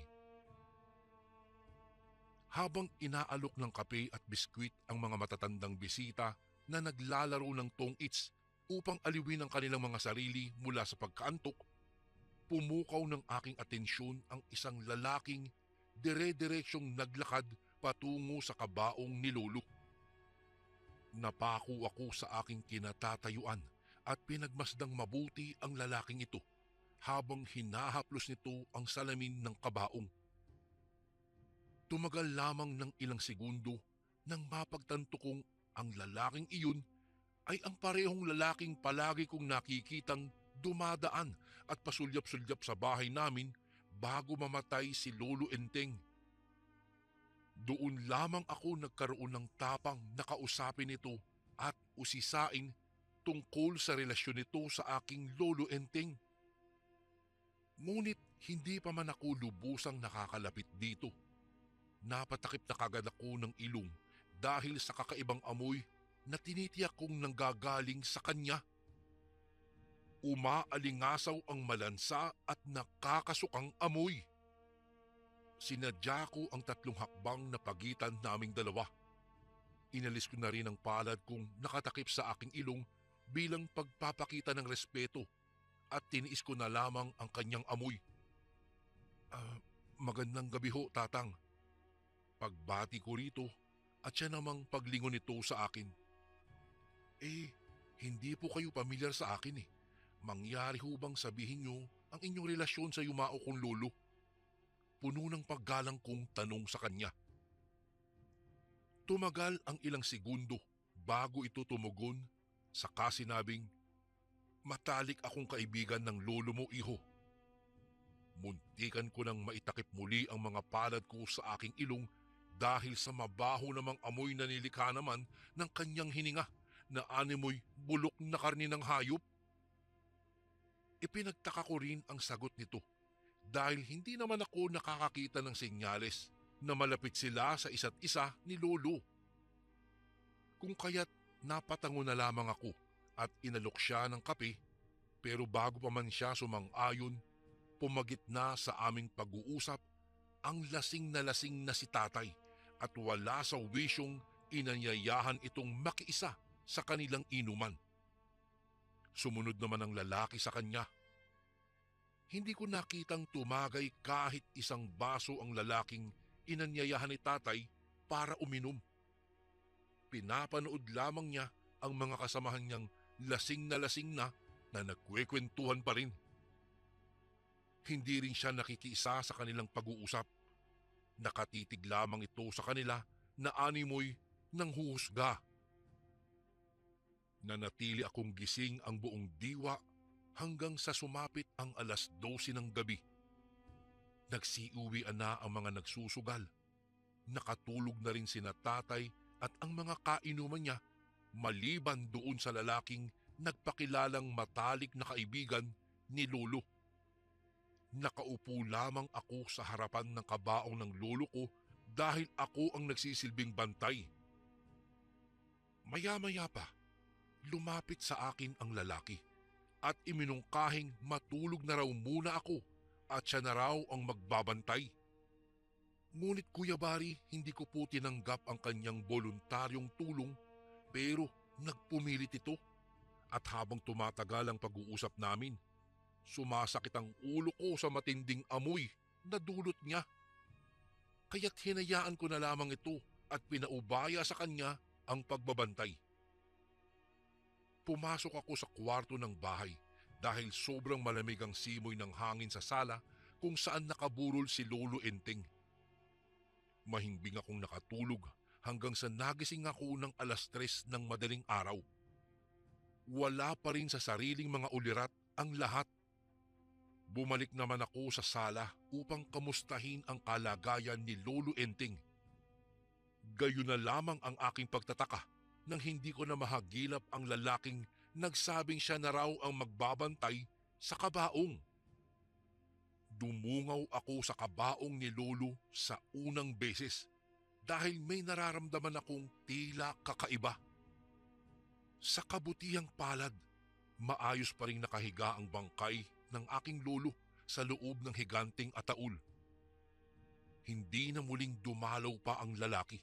Habang inaalok ng kape at biskwit ang mga matatandang bisita na naglalaro ng tong-its upang aliwin ang kanilang mga sarili mula sa pagkaantok, pumukaw ng aking atensyon ang isang lalaking dire-diretsyong naglakad patungo sa kabaong ni Lolo. Napako ako sa aking kinatatayuan at pinagmasdang mabuti ang lalaking ito habang hinahaplos nito ang salamin ng kabaong. Tumagal lamang ng ilang segundo nang mapagtanto kong ang lalaking iyon ay ang parehong lalaking palagi kong nakikitang dumadaan at pasulyap-sulyap sa bahay namin bago mamatay si Lolo Enteng. Doon lamang ako nagkaroon ng tapang na kausapin ito at usisain tungkol sa relasyon nito sa aking Lolo Enteng. Ngunit hindi pa man ako lubusang nakakalapit dito. Napatakip na kagad ako ng ilong dahil sa kakaibang amoy na tinitiyak kong nanggagaling sa kanya. Umaalingasaw ang malansa at nakakasukang amoy. Sinadya ko ang 3 hakbang na pagitan naming dalawa. Inalis ko na rin ang palad kong nakatakip sa aking ilong bilang pagpapakita ng respeto at tiniis ko na lamang ang kanyang amoy. Magandang gabi ho, tatang. Pagbati ko rito at siya namang paglingon nito sa akin. Hindi po kayo pamilyar sa akin eh. Mangyari ho bang sabihin nyo ang inyong relasyon sa yumao kong lolo? Puno ng paggalang kong tanong sa kanya. Tumagal ang ilang segundo bago ito tumugon saka sinabing, "Matalik akong kaibigan ng lolo mo, iho." Muntikan ko nang maitakip muli ang mga palad ko sa aking ilong dahil sa mabaho namang amoy na nilikha naman ng kanyang hininga na animoy bulok na karni ng hayop. Ipinagtaka ko rin ang sagot nito dahil hindi naman ako nakakakita ng senyales na malapit sila sa isa't isa ni Lolo. Kung kaya't napatango na lamang ako at inalok siya ng kape, pero bago pa man siya sumang-ayon, pumagit na sa aming pag-uusap ang lasing na si tatay at wala sa wisyong inanyayahan itong makiisa sa kanilang inuman. Sumunod naman ang lalaki sa kanya. Hindi ko nakitang tumagay kahit isang baso ang lalaking inanyayahan ni tatay para uminom. Pinapanood lamang niya ang mga kasamahan niyang lasing na nagkwekwentuhan pa rin. Hindi rin siya nakikiisa sa kanilang pag-uusap. Nakatitig lamang ito sa kanila na animoy ng huhusga. Nanatili akong gising ang buong diwa hanggang sa sumapit ang 12:00 ng gabi. Nagsiuwian na ang mga nagsusugal. Nakatulog na rin sina tatay at ang mga kainuman niya maliban doon sa lalaking nagpakilalang matalik na kaibigan ni Lolo. Nakaupo lamang ako sa harapan ng kabaong ng lolo ko dahil ako ang nagsisilbing bantay. Maya-maya pa, lumapit sa akin ang lalaki at iminungkahing matulog na raw muna ako at siya na raw ang magbabantay. Ngunit Kuya Bari, hindi ko po tinanggap ang kanyang voluntaryong tulong pero nagpumilit ito at habang tumatagal ang pag-uusap namin, sumasakit ang ulo ko sa matinding amoy na dulot niya. Kaya't hinayaan ko na lamang ito at pinaubaya sa kanya ang pagbabantay. Pumasok ako sa kwarto ng bahay dahil sobrang malamig ang simoy ng hangin sa sala kung saan nakaburol si Lolo Enteng. Mahimbing akong nakatulog hanggang sa nagising ako ng 3:00 ng madaling araw. Wala pa rin sa sariling mga ulirat ang lahat. Bumalik naman ako sa sala upang kamustahin ang kalagayan ni Lolo Enteng. Gayon na lamang ang aking pagtataka nang hindi ko na mahagilap ang lalaking nagsabing siya na raw ang magbabantay sa kabaong. Dumungaw ako sa kabaong ni Lolo sa unang beses dahil may nararamdaman akong tila kakaiba. Sa kabutihang palad, maayos pa rin nakahiga ang bangkay ng aking lolo sa loob ng higanting ataul. Hindi na muling dumalaw pa ang lalaki.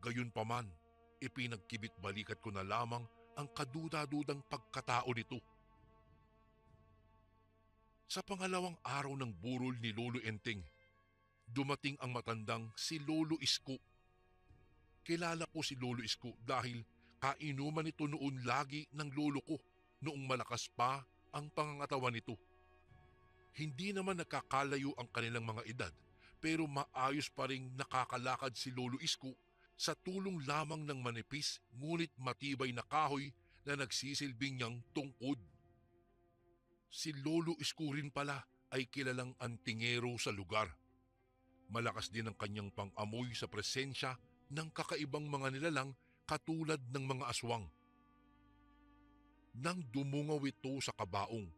Gayunpaman, ipinagkibit balikat ko na lamang ang kaduda-dudang pagkatao nito. Sa pangalawang araw ng burol ni Lolo Enteng, dumating ang matandang si Lolo Isko. Kilala ko si Lolo Isko dahil kainuman nito noon lagi ng lolo ko noong malakas pa ang pangangatawan nito. Hindi naman nakakalayo ang kanilang mga edad pero maayos pa ring nakakalakad si Lolo Isko sa tulong lamang ng manipis ngunit matibay na kahoy na nagsisilbing niyang tungkod. Si Lolo Isko rin pala ay kilalang antingero sa lugar. Malakas din ang kanyang pang-amoy sa presensya ng kakaibang mga nilalang katulad ng mga aswang. Nang dumungaw ito sa kabaong,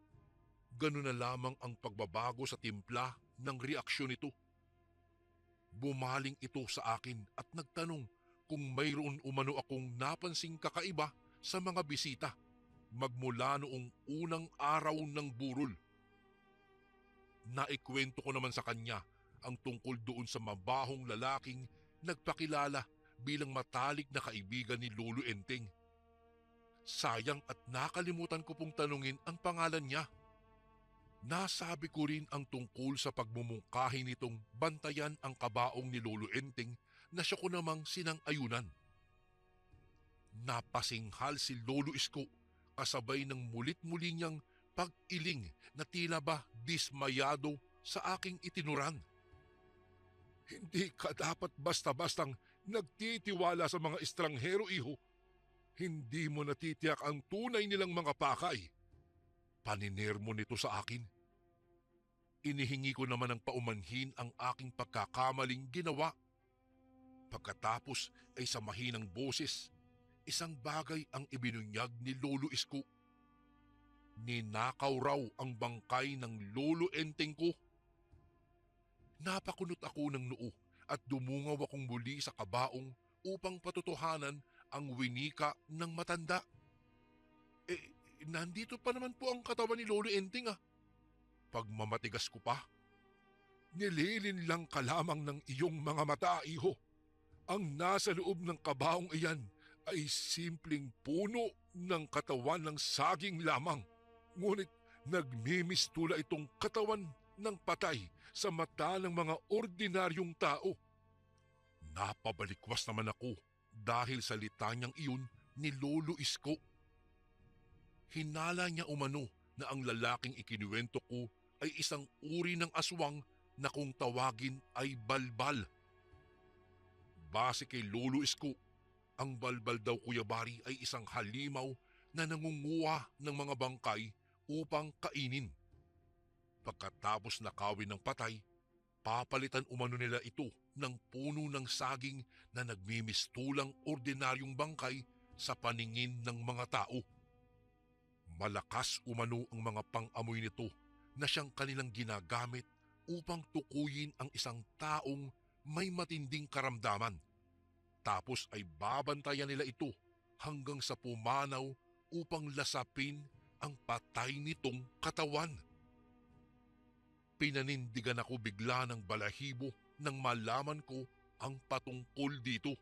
ganoon na lamang ang pagbabago sa timpla ng reaksyon nito. Bumaling ito sa akin at nagtanong kung mayroon umano akong napansing kakaiba sa mga bisita magmula noong unang araw ng burol. Naikwento ko naman sa kanya ang tungkol doon sa mabahong lalaking nagpakilala bilang matalik na kaibigan ni Lolo Enteng. Sayang at nakalimutan ko pong tanungin ang pangalan niya. Nasabi ko rin ang tungkol sa pagmumungkahi nitong bantayan ang kabaong ni Lolo Enteng na siya ko namang sinang-ayunan. Napasinghal si Lolo Isko kasabay ng mulit-muli niyang pag-iling na tila ba dismayado sa aking itinuran. Hindi ka dapat basta-bastang nagtitiwala sa mga estranghero, iho. Hindi mo natitiyak ang tunay nilang mga pakay. Paniner mo nito sa akin. Inihingi ko naman ng paumanhin ang aking pagkakamaling ginawa. Pagkatapos ay sa mahinang boses, isang bagay ang ibinunyag ni Lolo Isko. Ninakaw raw ang bangkay ng Lolo Enteng ko. Napakunot ako ng noo at dumungaw akong muli sa kabaong upang patotohanan ang winika ng matanda. Nandito pa naman po ang katawan ni Lolo Enteng ah. Pagmamatigas ko pa. Nililin lang ka lamang ng iyong mga mata, iho. Ang nasa loob ng kabaong iyan ay simpleng puno ng katawan ng saging lamang. Ngunit nagmimistula itong katawan ng patay sa mata ng mga ordinaryong tao. Napabalikwas naman ako dahil sa litanyang iyon ni Lolo Isko. Hinala niya umano na ang lalaking ikinuwento ko ay isang uri ng aswang na kung tawagin ay balbal. Base kay Lolo Isko, ang balbal daw, Kuya Bari, ay isang halimaw na nangunguha ng mga bangkay upang kainin. Pagkatapos nakawin ng patay, papalitan umano nila ito ng puno ng saging na nagmimistulang ordinaryong bangkay sa paningin ng mga tao. Malakas umano ang mga pang-amoy nito na siyang kanilang ginagamit upang tukuyin ang isang taong may matinding karamdaman. Tapos ay babantayan nila ito hanggang sa pumanaw upang lasapin ang patay nitong katawan. Pinanindigan ako bigla ng balahibo nang malaman ko ang patungkol dito.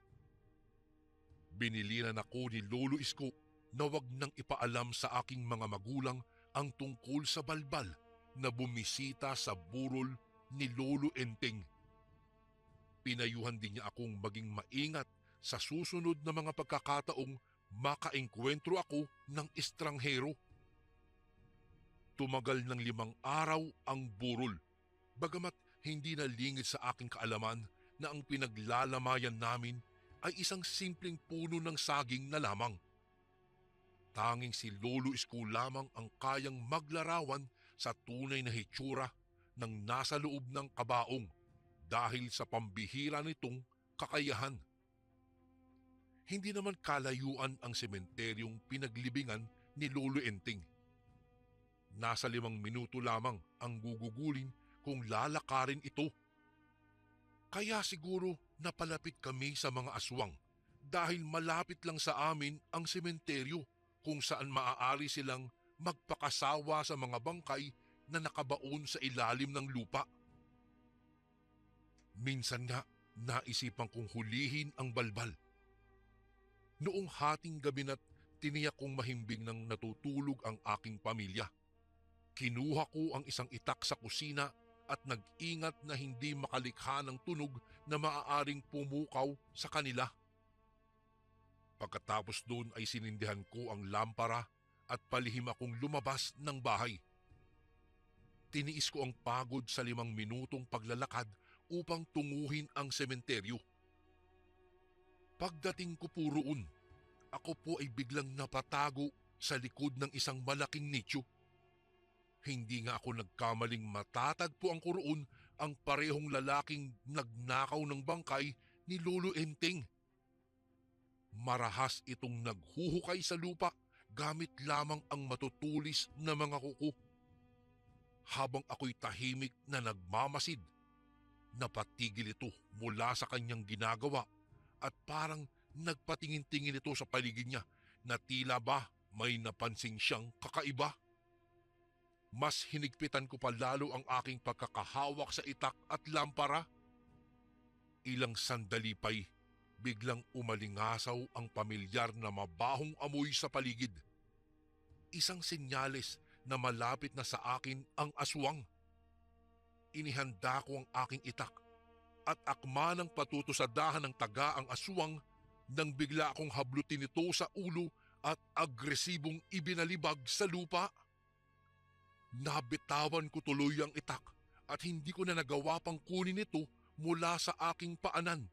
Binilinan ako ni Lolo Isko na wag nang ipaalam sa aking mga magulang ang tungkol sa balbal na bumisita sa burol ni Lolo Enteng. Pinayuhan din niya akong maging maingat sa susunod na mga pagkakataong makaengkwentro ako ng estranghero. Tumagal ng 5 araw ang burol, bagamat hindi nalingid sa aking kaalaman na ang pinaglalamayan namin ay isang simpleng puno ng saging na lamang. Tanging si Lolo Isko lamang ang kayang maglarawan sa tunay na hitsura ng nasa loob ng kabaong dahil sa pambihira nitong kakayahan. Hindi naman kalayuan ang sementeryong pinaglibingan ni Lolo Enting. Nasa 5 minuto lamang ang gugugulin kung lalakarin ito. Kaya siguro napalapit kami sa mga aswang dahil malapit lang sa amin ang sementeryo kung saan maaari silang magpakasawa sa mga bangkay na nakabaon sa ilalim ng lupa. Minsan nga naisipan kong hulihin ang balbal. Noong hating gabi na't tiniyak kong mahimbing nang natutulog ang aking pamilya. Kinuha ko ang isang itak sa kusina at nag-ingat na hindi makalikha ng tunog na maaaring pumukaw sa kanila. Pagkatapos doon ay sinindihan ko ang lampara at palihim akong lumabas ng bahay. Tiniis ko ang pagod sa 5 minutong paglalakad upang tunguhin ang sementeryo. Pagdating ko po roon, ako po ay biglang napatago sa likod ng isang malaking nicho. Hindi nga ako nagkamaling matatagpuan ko roon ang parehong lalaking nagnakaw ng bangkay ni Lolo Enteng. Marahas itong naghuhukay sa lupa gamit lamang ang matutulis na mga kuko. Habang ako'y tahimik na nagmamasid, napatigil ito mula sa kanyang ginagawa at parang nagpatingin-tingin ito sa paligid niya na tila ba may napansin siyang kakaiba. Mas hinigpitan ko pa lalo ang aking pagkakahawak sa itak at lampara. Ilang sandali pa'y biglang umalingasaw ang pamilyar na mabahong amoy sa paligid. Isang senyales na malapit na sa akin ang aswang. Inihanda ko ang aking itak at akma ng patutusadahan ng taga ang aswang nang bigla akong hablutin ito sa ulo at agresibong ibinalibag sa lupa. Nabitawan ko tuloy ang itak at hindi ko na nagawa pang kunin ito mula sa aking paanan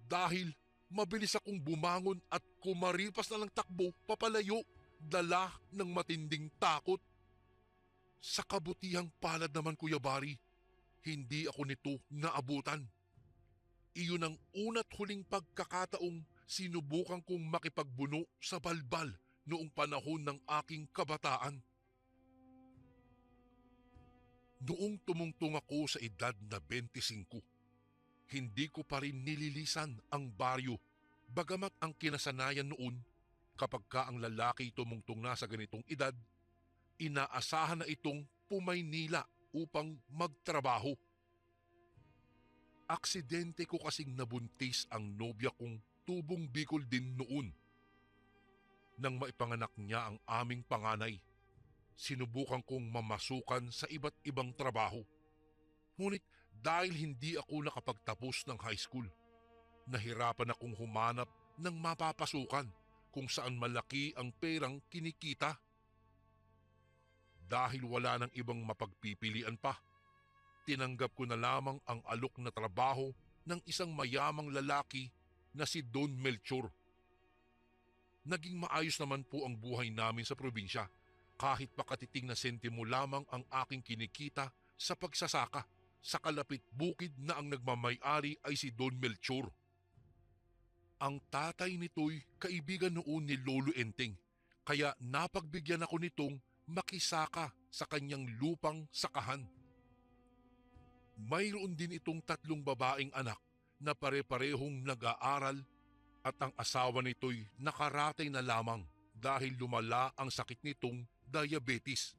dahil mabilis akong bumangon at kumaripas na ng takbo papalayo, dala ng matinding takot. Sa kabutihang palad naman, Kuya Bari, hindi ako nito naabutan. Iyon ang una't huling pagkakataong sinubukan kong makipagbuno sa balbal noong panahon ng aking kabataan. Noong tumungtong ako sa edad na 25, hindi ko pa rin nililisan ang baryo, bagamat ang kinasanayan noon kapag ka ang lalaki tumungtong na sa ganitong edad, inaasahan na itong pumaynila upang magtrabaho. Aksidente ko kasing nabuntis ang nobya kong tubong Bicol din noon. Nang maipanganak niya ang aming panganay, sinubukan kong mamasukan sa iba't ibang trabaho. Ngunit dahil hindi ako nakapagtapos ng high school, nahirapan akong humanap ng mapapasukan kung saan malaki ang perang kinikita. Dahil wala nang ibang mapagpipilian pa, tinanggap ko na lamang ang alok na trabaho ng isang mayamang lalaki na si Don Melchor. Naging maayos naman po ang buhay namin sa probinsya kahit pakatiting na sentimo lamang ang aking kinikita sa pagsasaka sa kalapit bukid na ang nagmamay-ari ay si Don Melchor. Ang tatay nito'y kaibigan noon ni Lolo Enteng, kaya napagbigyan ako nitong makisaka sa kanyang lupang sakahan. Mayroon din itong 3 babaeng anak na pare-parehong nag-aaral at ang asawa nito'y nakaratay na lamang dahil lumala ang sakit nitong diabetes.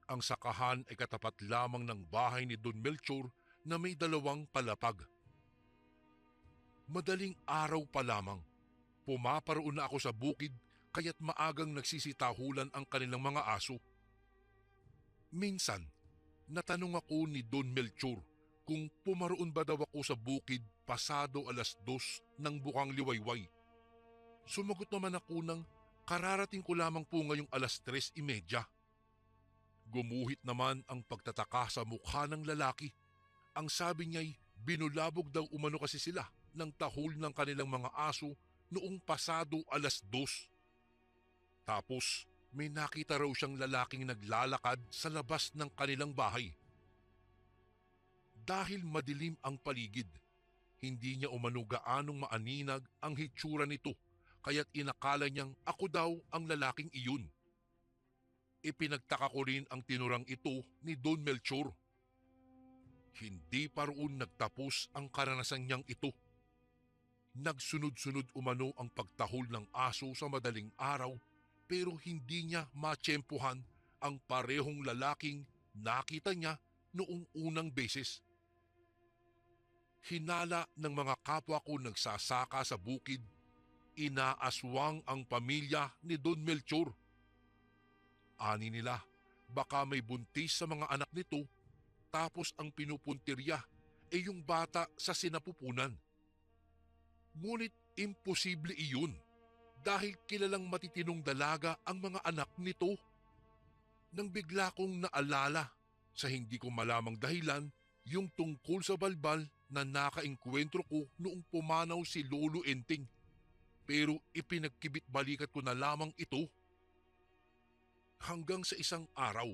Ang sakahan ay katapat lamang ng bahay ni Don Melchor na may 2 palapag. Madaling araw pa lamang, pumaparoon na ako sa bukid kaya't maagang nagsisitahulan ang kanilang mga aso. Minsan, natanong ako ni Don Melchor kung pumaroon ba daw ako sa bukid pasado 2:00 ng bukang liwayway. Sumagot naman ako ng kararating ko lamang po ngayong 3:30. Gumuhit naman ang pagtataka sa mukha ng lalaki. Ang sabi niya'y binulabog daw umano kasi sila ng tahol ng kanilang mga aso noong pasado 2:00. Tapos may nakita raw siyang lalaking naglalakad sa labas ng kanilang bahay. Dahil madilim ang paligid, Hindi niya umano gaanong maaninag ang hitsura nito, kaya't inakala niyang ako daw ang lalaking iyon. Ipinagtaka ko rin ang tinurang ito ni Don Melchor. Hindi pa roon nagtapos ang karanasan niyang ito. Nagsunod-sunod umano ang pagtahol ng aso sa madaling araw, pero hindi niya matsyempohan ang parehong lalaking nakita niya noong unang beses. Hinala ng mga kapwa ko nagsasaka sa bukid, inaaswang ang pamilya ni Don Melchor. Ani nila, baka may buntis sa mga anak nito, tapos ang pinupuntirya ay yung bata sa sinapupunan. Ngunit imposible iyon dahil kilalang matitinong dalaga ang mga anak nito. Nang bigla kong naalala sa hindi ko malamang dahilan yung tungkol sa balbal na nakaengkwentro ko noong pumanaw si Lolo Enting, pero ipinagkibit balikat ko na lamang ito. Hanggang sa isang araw,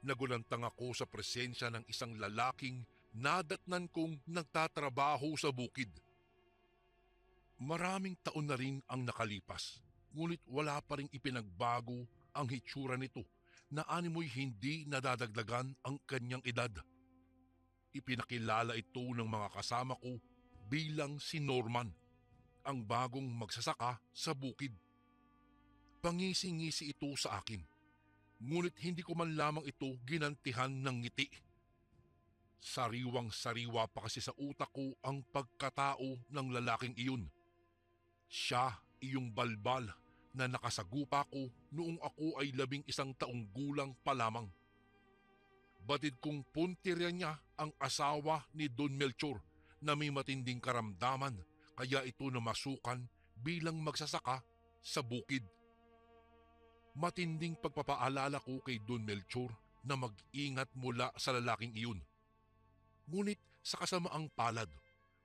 nagulantang ako sa presensya ng isang lalaking nadatnan kong nagtatrabaho sa bukid. Maraming taon na rin ang nakalipas, ngunit wala pa rin ipinagbago ang hitsura nito na animoy hindi nadadagdagan ang kanyang edad. Ipinakilala ito ng mga kasama ko bilang si Norman, ang bagong magsasaka sa bukid. Pangisi-ngisi ito sa akin, ngunit hindi ko man lamang ito ginantihan ng ngiti. Sariwang-sariwa pa kasi sa utak ko ang pagkatao ng lalaking iyon. Siya iyong balbal na nakasagupa ko noong ako ay 11 taong gulang pa lamang. Batid kong puntirya niya ang asawa ni Don Melchor na may matinding karamdaman, kaya ito namasukan bilang magsasaka sa bukid. Matinding pagpapaalala ko kay Don Melchor na mag-ingat mula sa lalaking iyon. Ngunit sa kasamaang palad,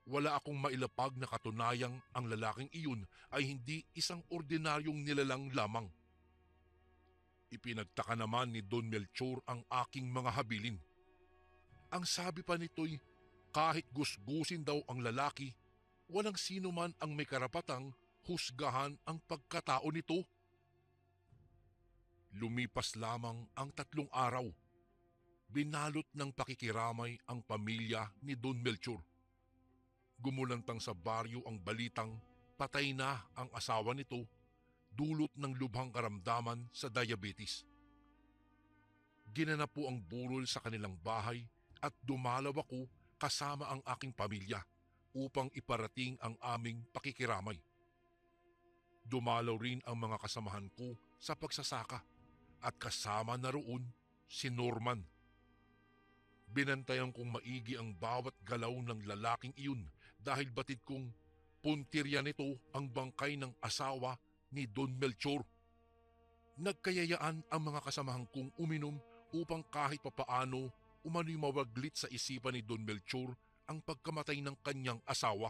wala akong mailapag na katunayang ang lalaking iyon ay hindi isang ordinaryong nilalang lamang. Ipinagtaka naman ni Don Melchor ang aking mga habilin. Ang sabi pa nito'y kahit gusgusin daw ang lalaki, walang sino man ang may karapatang husgahan ang pagkatao nito. Lumipas lamang ang 3 araw. Binalot ng pakikiramay ang pamilya ni Don Melchor. Gumulantang sa baryo ang balitang patay na ang asawa nito, dulot ng lubhang karamdaman sa diabetes. Ginanap po ang burol sa kanilang bahay at dumalaw ako kasama ang aking pamilya upang iparating ang aming pakikiramay. Dumalaw rin ang mga kasamahan ko sa pagsasaka at kasama na roon si Norman. Binantayan kong maigi ang bawat galaw ng lalaking iyon dahil batid kong puntirya nito ang bangkay ng asawa ni Don Melchor. Nagkayayaan ang mga kasamahan kong uminom upang kahit papaano umano'y mawaglit sa isipan ni Don Melchor ang pagkamatay ng kanyang asawa.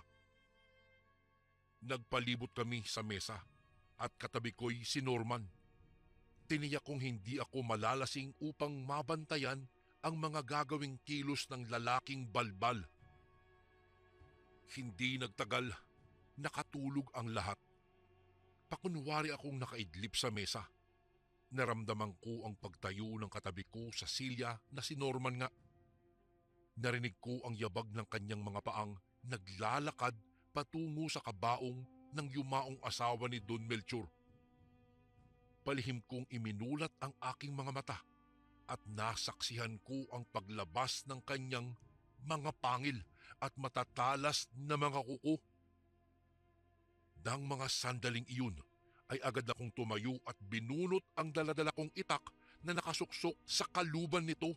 Nagpalibot kami sa mesa at katabi ko'y si Norman. Tiniyak kong hindi ako malalasing upang mabantayan ang mga gagawing kilos ng lalaking balbal. Hindi nagtagal, nakatulog ang lahat. Pakunwari akong nakaidlip sa mesa. Naramdaman ko ang pagtayo ng katabi ko sa silya na si Norman nga. Narinig ko ang yabag ng kanyang mga paang naglalakad patungo sa kabaong ng yumaong asawa ni Don Melchor. Palihim kong iminulat ang aking mga mata at nasaksihan ko ang paglabas ng kanyang mga pangil at matatalas na mga kuko. Nang mga sandaling iyon ay agad akong tumayo at binunot ang daladala kong itak na nakasuksok sa kaluban nito.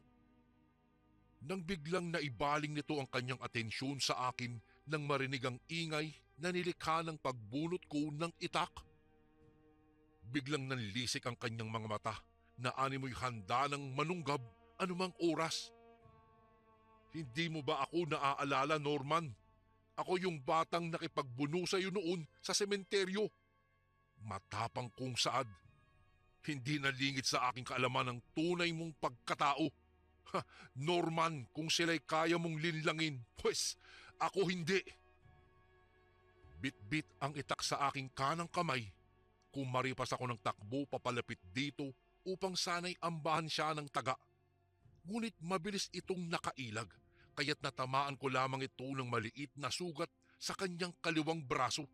Nang biglang naibaling nito ang kanyang atensyon sa akin nang marinig ang ingay na nilikha ng pagbunot ko ng itak. Biglang nanlisik ang kanyang mga mata na animoy handa ng manunggab anumang oras. Hindi mo ba ako naaalala, Norman? Ako yung batang nakipagbuno sa iyo noon sa sementeryo. Matapang kong saad. Hindi nalingit sa aking kaalaman ang tunay mong pagkatao. Norman, kung sila'y kaya mong linlangin, pues ako hindi. Bit-bit ang itak sa aking kanang kamay. Kumaripas ako ng takbo papalapit dito upang sana'y ambahan siya ng taga. Ngunit mabilis itong nakailag, kaya't natamaan ko lamang ito ng maliit na sugat sa kanyang kaliwang braso.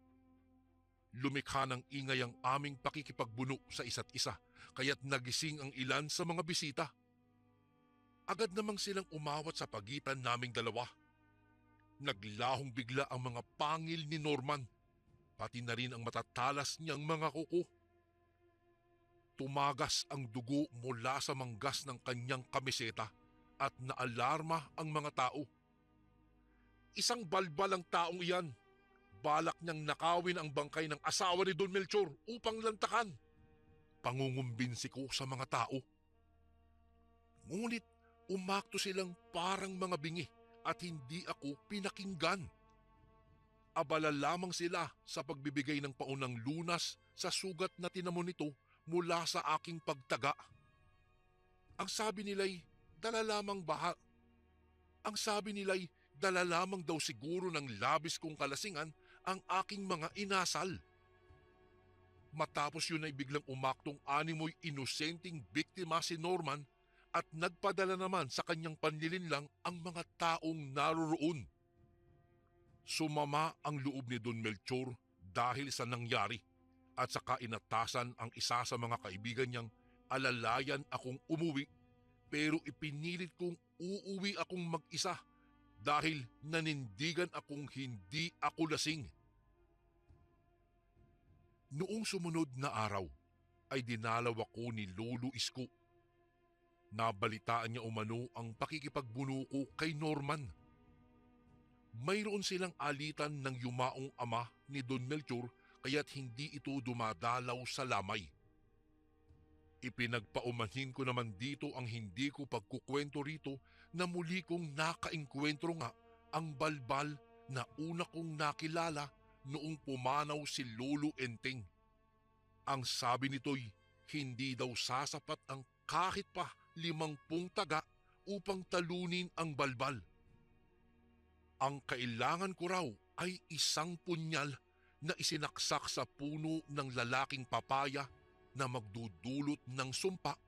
Lumikha ng ingay ang aming pakikipagbuno sa isa't isa, kaya't nagising ang ilan sa mga bisita. Agad namang silang umawat sa pagitan naming dalawa. Naglahong bigla ang mga pangil ni Norman, pati na rin ang matatalas niyang mga kuko. Tumagas ang dugo mula sa manggas ng kanyang kamiseta at naalarma ang mga tao. Isang balbal ang taong iyan. Balak niyang nakawin ang bangkay ng asawa ni Don Melchor upang lantakan. Pangungumbinsi ko sa mga tao. Ngunit umakto silang parang mga bingi at hindi ako pinakinggan. Abala lamang sila sa pagbibigay ng paunang lunas sa sugat na tinamo nito mula sa aking pagtaga. Ang sabi nila'y dala lamang baha. Ang sabi nila'y dala lamang daw siguro ng labis kong kalasingan ang aking mga inasal. Matapos yun ay biglang umaktong animoy inosenteng biktima si Norman at nagpadala naman sa kanyang panlilinlang ang mga taong naroroon. Sumama ang loob ni Don Melchor dahil sa nangyari at saka inatasan ang isa sa mga kaibigan niyang alalayan akong umuwi, pero ipinilit kong uuwi akong mag-isa dahil nanindigan akong hindi ako lasing. Noong sumunod na araw ay dinalaw ako ni Lolo Isko. Nabalitaan niya umano ang pakikipagbuno ko kay Norman. Mayroon silang alitan ng yumaong ama ni Don Melchor kaya't hindi ito dumadalaw sa lamay. Ipinagpaumanhin ko naman dito ang hindi ko pagkukwento rito na muli kong nakaengkwentro nga ang balbal na una kong nakilala noong pumanaw si Lolo Enteng. Ang sabi nito'y hindi daw sasapat ang kahit pa 50 taga upang talunin ang balbal. Ang kailangan ko raw ay isang punyal na isinaksak sa puno ng lalaking papaya na magdudulot ng sumpa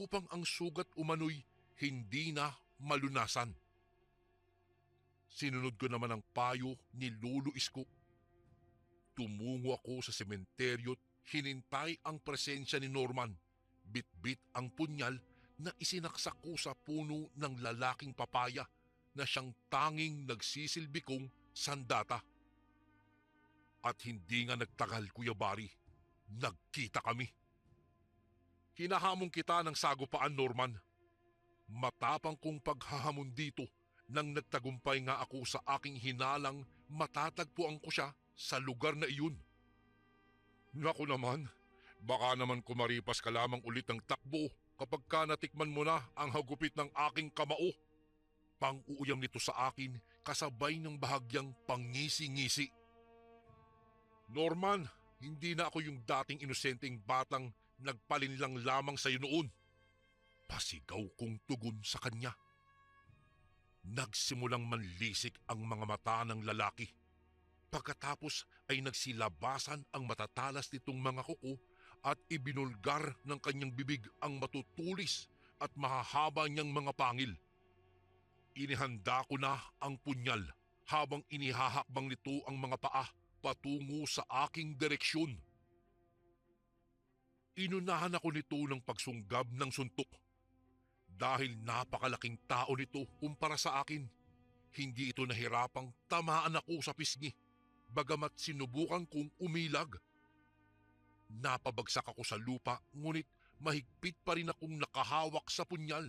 upang ang sugat umano'y hindi na malunasan. Sinunod ko naman ang payo ni Lolo Isko. Tumungo ako sa sementeryo't hinintay ang presensya ni Norman. Bit-bit ang punyal na isinaksak ko sa puno ng lalaking papaya na siyang tanging nagsisilbi kong sandata. At hindi nga nagtagal, Kuya Bari, nagkita kami. Hinahamon kita ng sagupaan, Norman. Matapang kong paghahamon dito nang nagtagumpay nga ako sa aking hinalang matatagpuan ko siya sa lugar na iyon. Naku naman, baka naman kumaripas ka lamang ulit ng takbo kapag ka natikman mo na ang hagupit ng aking kamao. Pang-uuyam nito sa akin kasabay ng bahagyang pangisi-ngisi. Norman, hindi na ako yung dating inosenteng batang nagpalinlang lamang sa iyo noon. Pasigaw kong tugon sa kanya. Nagsimulang manlisik ang mga mata ng lalaki. Pagkatapos ay nagsilabasan ang matatalas nitong mga kuko at ibinulgar ng kanyang bibig ang matutulis at mahahaba niyang mga pangil. Inihanda ko na ang punyal habang inihahakbang nito ang mga paa patungo sa aking direksyon. Inunahan ako nito ng pagsunggab ng suntok. Dahil napakalaking tao nito kumpara sa akin, hindi ito nahirapang tamaan ako sa pisngi, bagamat sinubukan kong umilag. Napabagsak ako sa lupa, ngunit mahigpit pa rin akong nakahawak sa punyal.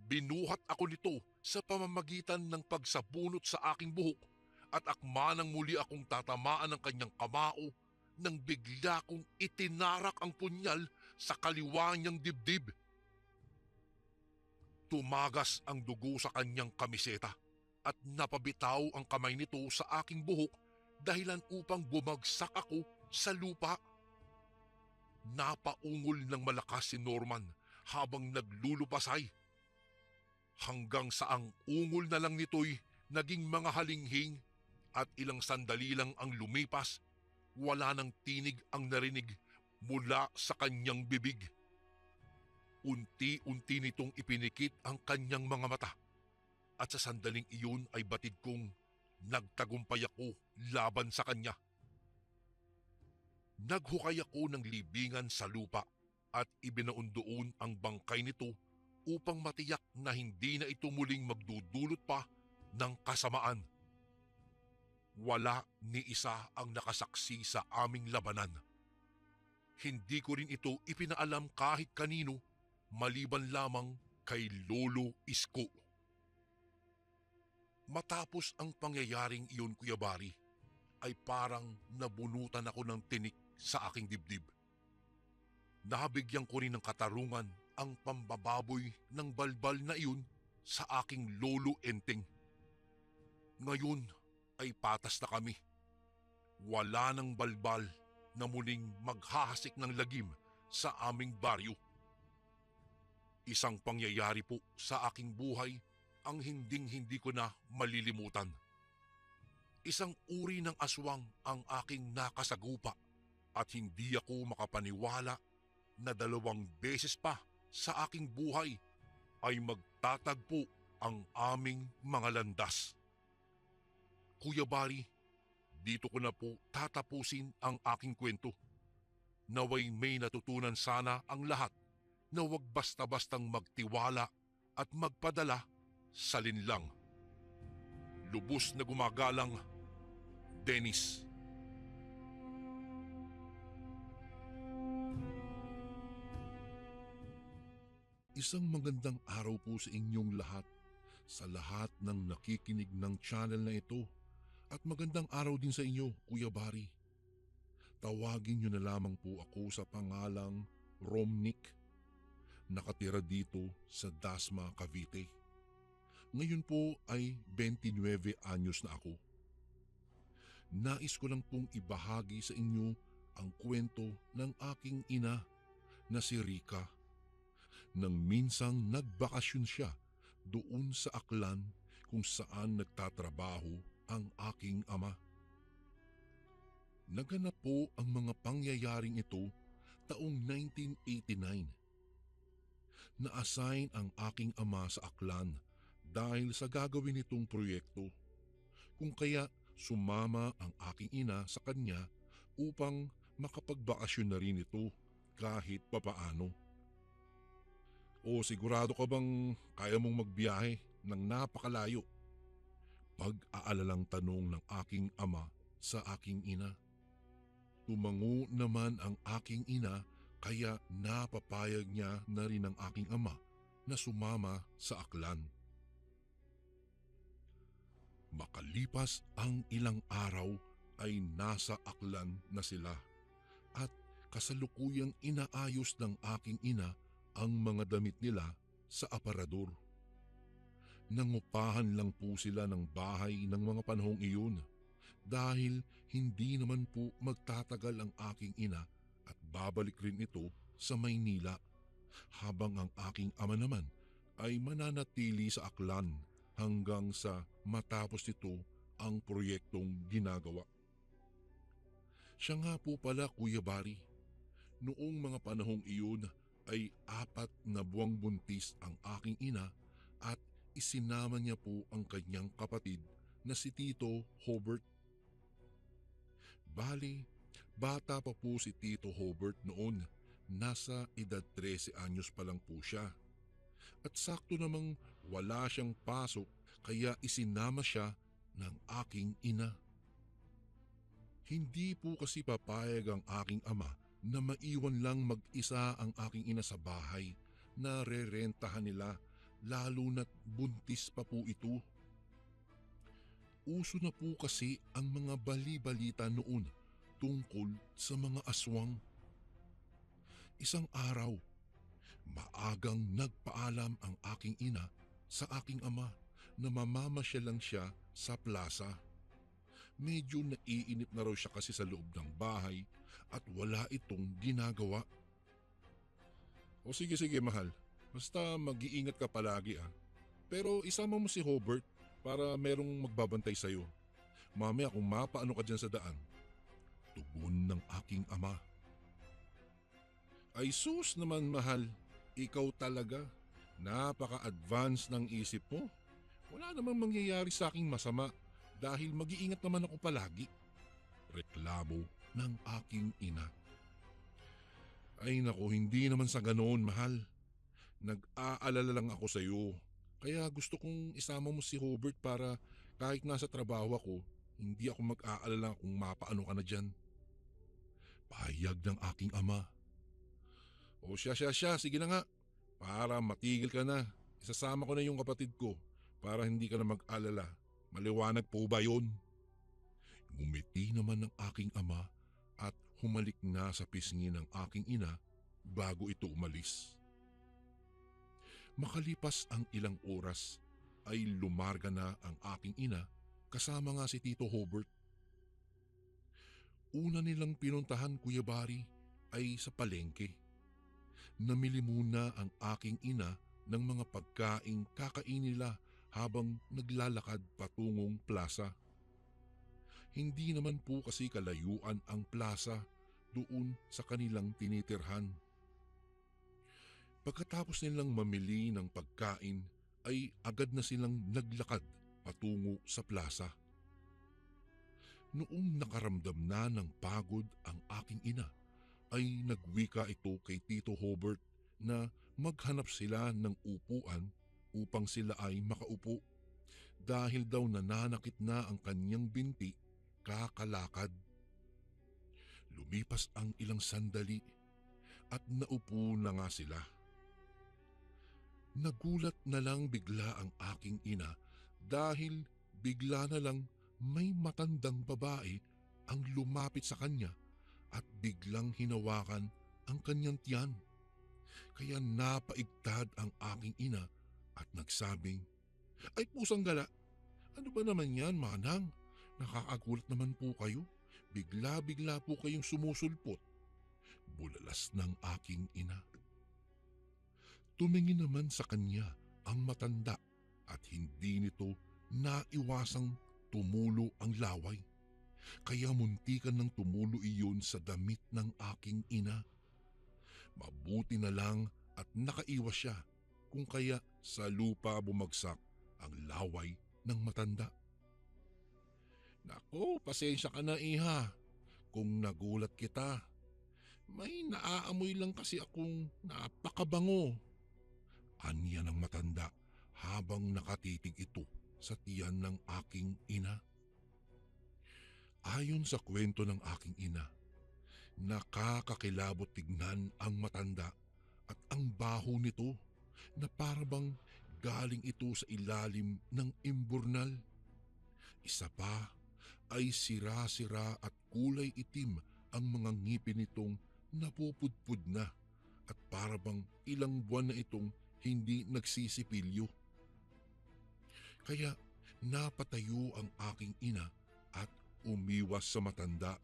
Binuhat ako nito sa pamamagitan ng pagsabunot sa aking buhok at akmanang muli akong tatamaan ng kanyang kamao nang bigla kong itinarak ang punyal sa kaliwa niyang dibdib. Tumagas ang dugo sa kanyang kamiseta at napabitaw ang kamay nito sa aking buhok dahilan upang bumagsak ako sa lupa. Napaungol ng malakas si Norman habang naglulupasay. Hanggang sa ang ungol na lang nito'y naging mga halinghing at ilang sandali lang ang lumipas, wala nang tinig ang narinig mula sa kanyang bibig. Unti-unti nitong ipinikit ang kanyang mga mata at sa sandaling iyon ay batid kong nagtagumpay ako laban sa kanya. Naghukay ako ng libingan sa lupa at ibinaon doon ang bangkay nito upang matiyak na hindi na ito muling magdudulot pa ng kasamaan. Wala ni isa ang nakasaksi sa aming labanan. Hindi ko rin ito ipinaalam kahit kanino maliban lamang kay Lolo Isko. Matapos ang pangyayaring iyon, Kuya Bari, ay parang nabunutan ako ng tinik sa aking dibdib. Nabigyan ko rin ng katarungan ang pambababoy ng balbal na iyon sa aking lolo enteng. Ngayon ay patas na kami. Wala ng balbal na muling maghahasik ng lagim sa aming baryo. Isang pangyayari po sa aking buhay ang hinding-hindi ko na malilimutan. Isang uri ng aswang ang aking nakasagupa at hindi ako makapaniwala na 2 beses pa sa aking buhay ay magtatagpo ang aming mga landas. Kuya Bari, dito ko na po tatapusin ang aking kwento. Naway may natutunan sana ang lahat na huwag basta-bastang magtiwala at magpadala sa linlang. Lubos na gumagalang, Dennis. Isang magandang araw po sa inyong lahat, sa lahat ng nakikinig ng channel na ito, at magandang araw din sa inyo, Kuya Bari. Tawagin niyo na lamang po ako sa pangalang Romnick. Nakatira dito sa Dasma, Cavite. Ngayon po ay 29 anyos na ako. Nais ko lang pong ibahagi sa inyo ang kwento ng aking ina na si Rica. Nang minsang nagbakasyon siya doon sa Aklan kung saan nagtatrabaho ang aking ama. Naganap po ang mga pangyayaring ito taong 1989. Na-assign ang aking ama sa Aklan dahil sa gagawin nitong proyekto, kung kaya sumama ang aking ina sa kanya upang makapagbakasyon na rin ito kahit papaano. O sigurado ka bang kaya mong magbiyahe ng napakalayo? Pag-aalalang tanong ng aking ama sa aking ina. Tumango naman ang aking ina kaya napapayag niya na rin ang aking ama na sumama sa Aklan. Makalipas ang ilang araw ay nasa Aklan na sila at kasalukuyang inaayos ng aking ina ang mga damit nila sa aparador. Nangupahan lang po sila ng bahay ng mga panahong iyon dahil hindi naman po magtatagal ang aking ina at babalik rin ito sa Maynila habang ang aking ama naman ay mananatili sa Aklan hanggang sa matapos nito ang proyektong ginagawa. Siya nga po pala, Kuya Bari, noong mga panahong iyon ay 4 na buwang buntis ang aking ina at isinama niya po ang kanyang kapatid na si Tito Hobert. Bali, bata pa po si Tito Hobert noon, nasa edad 13 anyos pa lang po siya. At sakto namang wala siyang pasok kaya isinama siya ng aking ina. Hindi po kasi papayag ang aking ama na maiwan lang mag-isa ang aking ina sa bahay na rerentahan nila, lalo na't buntis pa po ito. Uso na po kasi ang mga bali-balita noon tungkol sa mga aswang. Isang araw, maagang nagpaalam ang aking ina sa aking ama na mamamasyal lang siya sa plaza. Medyo naiinip na raw siya kasi sa loob ng bahay at wala itong ginagawa. O sige mahal, basta mag-iingat ka palagi ah. Pero isama mo si Hobart para merong magbabantay sa'yo. Mamaya kung mapaano ka dyan sa daan. Tugon ng aking ama. Ay sus naman mahal, ikaw talaga. Napaka-advance ng isip mo. Wala namang mangyayari sa aking masama dahil mag-iingat naman ako palagi. Reklamo ng aking ina. Ay nako, hindi naman sa ganoon mahal. Nag-aalala lang ako sa iyo. Kaya gusto kong isama mo si Hobart para kahit nasa trabaho ako, hindi ako mag-aalala kung mapaano ka na dyan. Pahayag ng aking ama. O siya, sige na nga. Para matigil ka na. Isasama ko na yung kapatid ko para hindi ka na mag-alala. Maliwanag po ba yun? Ngumiti naman ng aking ama at humalik na sa pisngi ng aking ina bago ito umalis. Makalipas ang ilang oras ay lumarga na ang aking ina kasama nga si Tito Hobart. Una nilang pinuntahan, Kuya Bari, ay sa palengke. Namili muna ang aking ina ng mga pagkaing kakain nila habang naglalakad patungong plaza. Hindi naman po kasi kalayuan ang plaza doon sa kanilang tinitirhan. Pagkatapos nilang mamili ng pagkain ay agad na silang naglakad patungo sa plaza. Noong nakaramdam na ng pagod ang aking ina, ay nagwika ito kay Tito Hobart na maghanap sila ng upuan upang sila ay makaupo dahil daw nananakit na ang kanyang binti kakalakad. Lumipas ang ilang sandali at naupo na nga sila. Nagulat na lang bigla ang aking ina dahil bigla na lang may matandang babae ang lumapit sa kanya at biglang hinawakan ang kanyang tiyan. Kaya napaigtad ang aking ina at nagsabing, "Ay pusang gala, ano ba naman yan manang? Nakakagulat naman po kayo. Bigla-bigla po kayong sumusulpot." Bulalas ng aking ina. Tumingin naman sa kanya ang matanda at hindi nito naiwasang tumulo ang laway. Kaya muntikan ng tumulo iyon sa damit ng aking ina. Mabuti na lang at nakaiwas siya kung kaya sa lupa bumagsak ang laway ng matanda. Nako, pasensya ka na iha kung nagulat kita. May naaamoy lang kasi akong napakabango. Anya ng matanda habang nakatitig ito sa tiyan ng aking ina. Ayon sa kwento ng aking ina, nakakakilabot tignan ang matanda at ang baho nito na parabang galing ito sa ilalim ng imburnal. Isa pa ay sira-sira at kulay itim ang mga ngipin nitong napupudpud na at parabang ilang buwan na itong hindi nagsisipilyo. Kaya napatayo ang aking ina at umiwas sa matanda.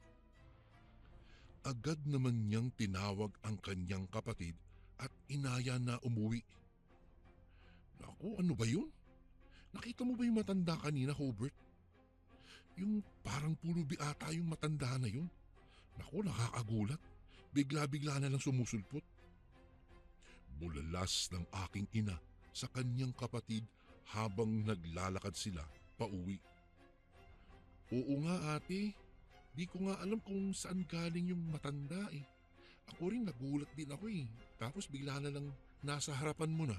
Agad naman niyang tinawag ang kanyang kapatid at inaya na umuwi. Naku, ano ba yun? Nakita mo ba yung matanda kanina, Hobart? Yung parang pulubi ata yung matanda na yun. Naku, nakakagulat. Bigla-bigla na lang sumusulpot. Bulalas ng aking ina sa kanyang kapatid habang naglalakad sila pauwi. Oo nga ate, di ko nga alam kung saan galing yung matanda eh. Ako rin nagulat din ako eh. Tapos bigla na lang nasa harapan mo na.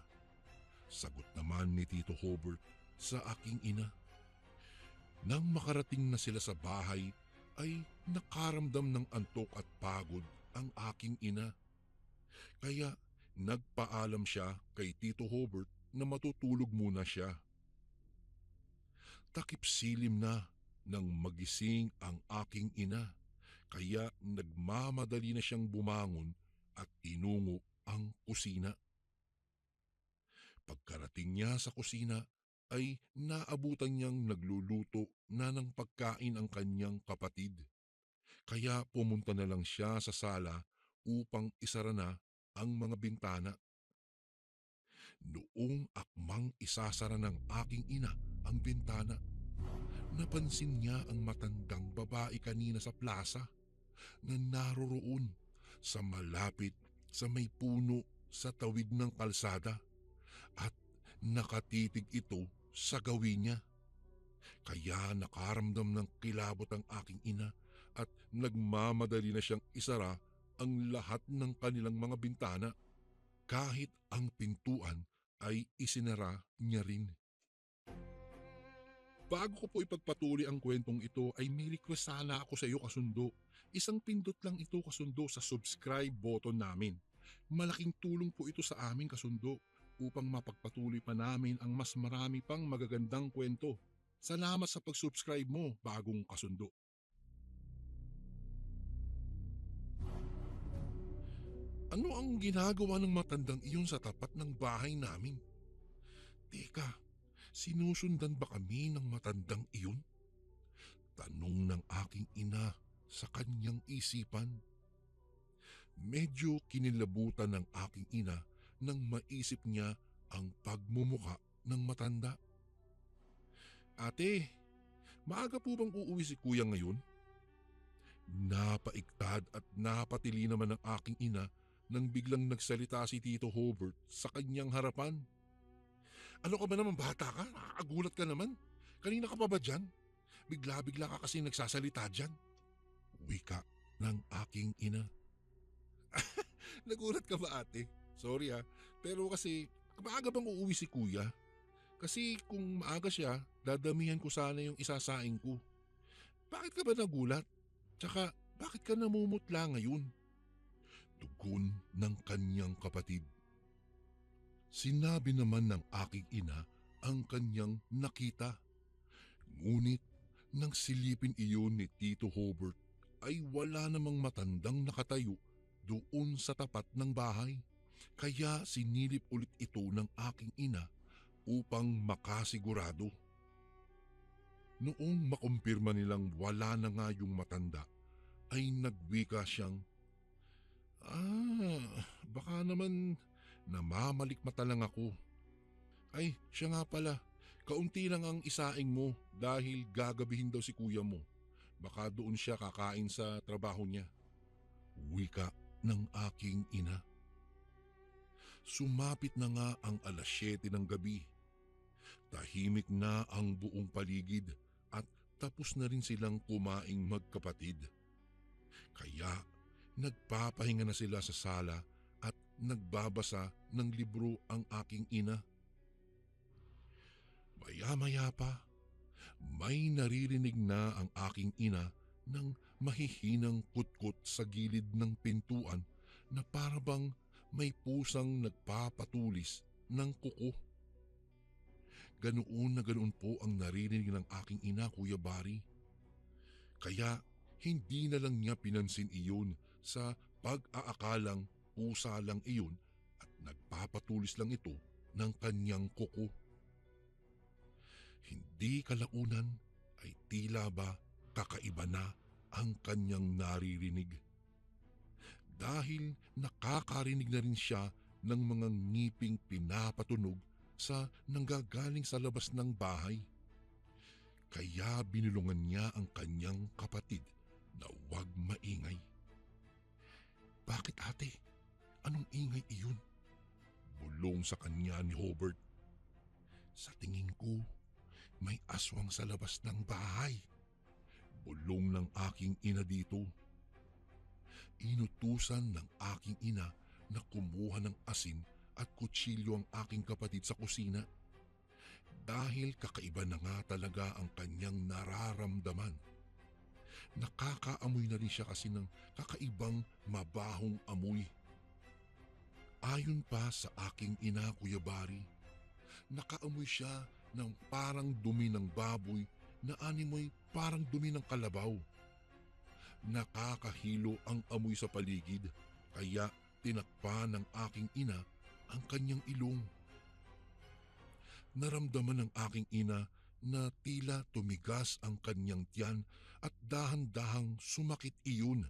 Sagot naman ni Tito Hobart sa aking ina. Nang makarating na sila sa bahay ay nakaramdam ng antok at pagod ang aking ina. Kaya nagpaalam siya kay Tito Hobart na matutulog muna siya. Takip silim na nang magising ang aking ina. Kaya nagmamadali na siyang bumangon at inungo ang kusina. Pagkarating niya sa kusina ay naabutan niyang nagluluto na ng pagkain ang kanyang kapatid. Kaya pumunta na lang siya sa sala upang isara na ang mga bintana. Noong akmang isasara ng aking ina ang bintana, napansin niya ang matandang babae kanina sa plaza na naroroon sa malapit sa may puno sa tawid ng kalsada at nakatitig ito sa gawin niya. Kaya nakaramdam ng kilabot ang aking ina at nagmamadali na siyang isara ang lahat ng kanilang mga bintana kahit ang pintuan ay isinara niya rin. Bago ko po ipagpatuloy ang kwentong ito ay may request sana ako sa iyo kasundo. Isang pindot lang ito kasundo sa subscribe button namin. Malaking tulong po ito sa amin kasundo upang mapagpatuloy pa namin ang mas marami pang magagandang kwento. Salamat sa pag-subscribe mo, bagong kasundo. Ano ang ginagawa ng matandang iyon sa tapat ng bahay namin? Teka, sinusundan ba kami ng matandang iyon? Tanong ng aking ina sa kanyang isipan. Medyo kinilabutan ng aking ina nang maisip niya ang pagmumuka ng matanda. Ate, maaga po bang uuwi si kuya ngayon? Napaiktad at napatili naman ng aking ina nang biglang nagsalita si Tito Hobart sa kanyang harapan. Ano ka ba naman, bata ka? Nakakagulat ka naman. Kanina ka pa ba dyan? Bigla-bigla ka kasi nagsasalita dyan. Wika ng aking ina. Nagulat ka ba, ate? Sorry pero kasi maaga bang uuwi si kuya? Kasi kung maaga siya, dadamihan ko sana yung isasaing ko. Bakit ka ba nagulat? Tsaka bakit ka namumutla ngayon? Tugon ng kanyang kapatid. Sinabi naman ng aking ina ang kanyang nakita. Ngunit nang silipin iyon ni Tito Hobart ay wala namang matandang nakatayo doon sa tapat ng bahay. Kaya sinilip ulit ito ng aking ina upang makasigurado. Noong makumpirma nilang wala na nga yung matanda, ay nagwika siyang, baka naman namamalikmata lang ako. Ay, siya nga pala, kaunti lang ang isaing mo dahil gagabihin daw si kuya mo. Baka doon siya kakain sa trabaho niya. Wika ng aking ina. Sumapit na nga ang 7:00 ng gabi. Tahimik na ang buong paligid at tapos na rin silang kumaing magkapatid. Kaya nagpapahinga na sila sa sala at nagbabasa ng libro ang aking ina. Maya-maya pa, may naririnig na ang aking ina ng mahihinang kutkot sa gilid ng pintuan na parabang may pusang nagpapatulis ng kuko. Ganoon na ganoon po ang naririnig ng aking ina, Kuya Bari. Kaya hindi na lang niya pinansin iyon sa pag-aakalang pusa lang iyon at nagpapatulis lang ito ng kanyang kuko. Hindi kalaunan ay tila ba kakaiba na ang kanyang naririnig. Dahil nakakarinig na rin siya ng mga ngiping pinapatunog sa nanggagaling sa labas ng bahay. Kaya binulungan niya ang kanyang kapatid na huwag maingay. Bakit, ate? Anong ingay iyon? Bulong sa kanya ni Hobart. Sa tingin ko, may aswang sa labas ng bahay. Bulong ng aking ina dito. Inutusan ng aking ina na kumuha ng asin at kutsilyo ang aking kapatid sa kusina. Dahil kakaiba na nga talaga ang kanyang nararamdaman. Nakakaamoy na rin siya kasi ng kakaibang mabahong amoy. Ayon pa sa aking ina, Kuya Bari, nakaamoy siya ng parang dumi ng baboy na animoy parang dumi ng kalabaw. Nakakahilo ang amoy sa paligid kaya tinakpan ng aking ina ang kanyang ilong. Naramdaman ng aking ina na tila tumigas ang kanyang tiyan at dahan-dahang sumakit iyon.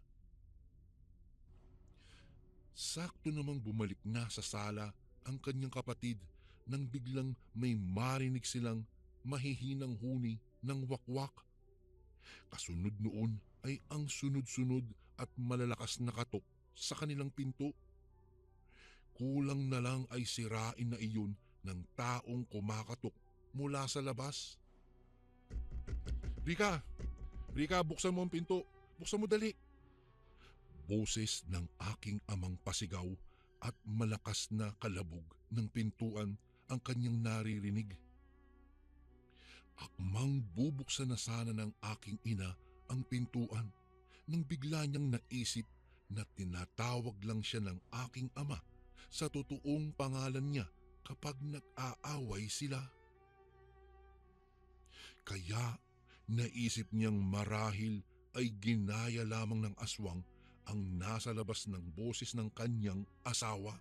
Sakto namang bumalik na sa sala ang kanyang kapatid nang biglang may marinig silang mahihinang huni ng wakwak. Kasunod noon ay ang sunod-sunod at malalakas na katok sa kanilang pinto. Kulang na lang ay sirain na iyon ng taong kumakatok mula sa labas. Rika! Rika, buksan mo ang pinto! Buksan mo dali! Boses ng aking amang pasigaw at malakas na kalabog ng pintuan ang kanyang naririnig. Akmang bubuksan na sana ng aking ina ang pintuan nang bigla niyang naisip na tinatawag lang siya ng aking ama sa totoong pangalan niya kapag nag-aaway sila. Kaya naisip niyang marahil ay ginaya lamang ng aswang ang nasa labas ng boses ng kanyang asawa.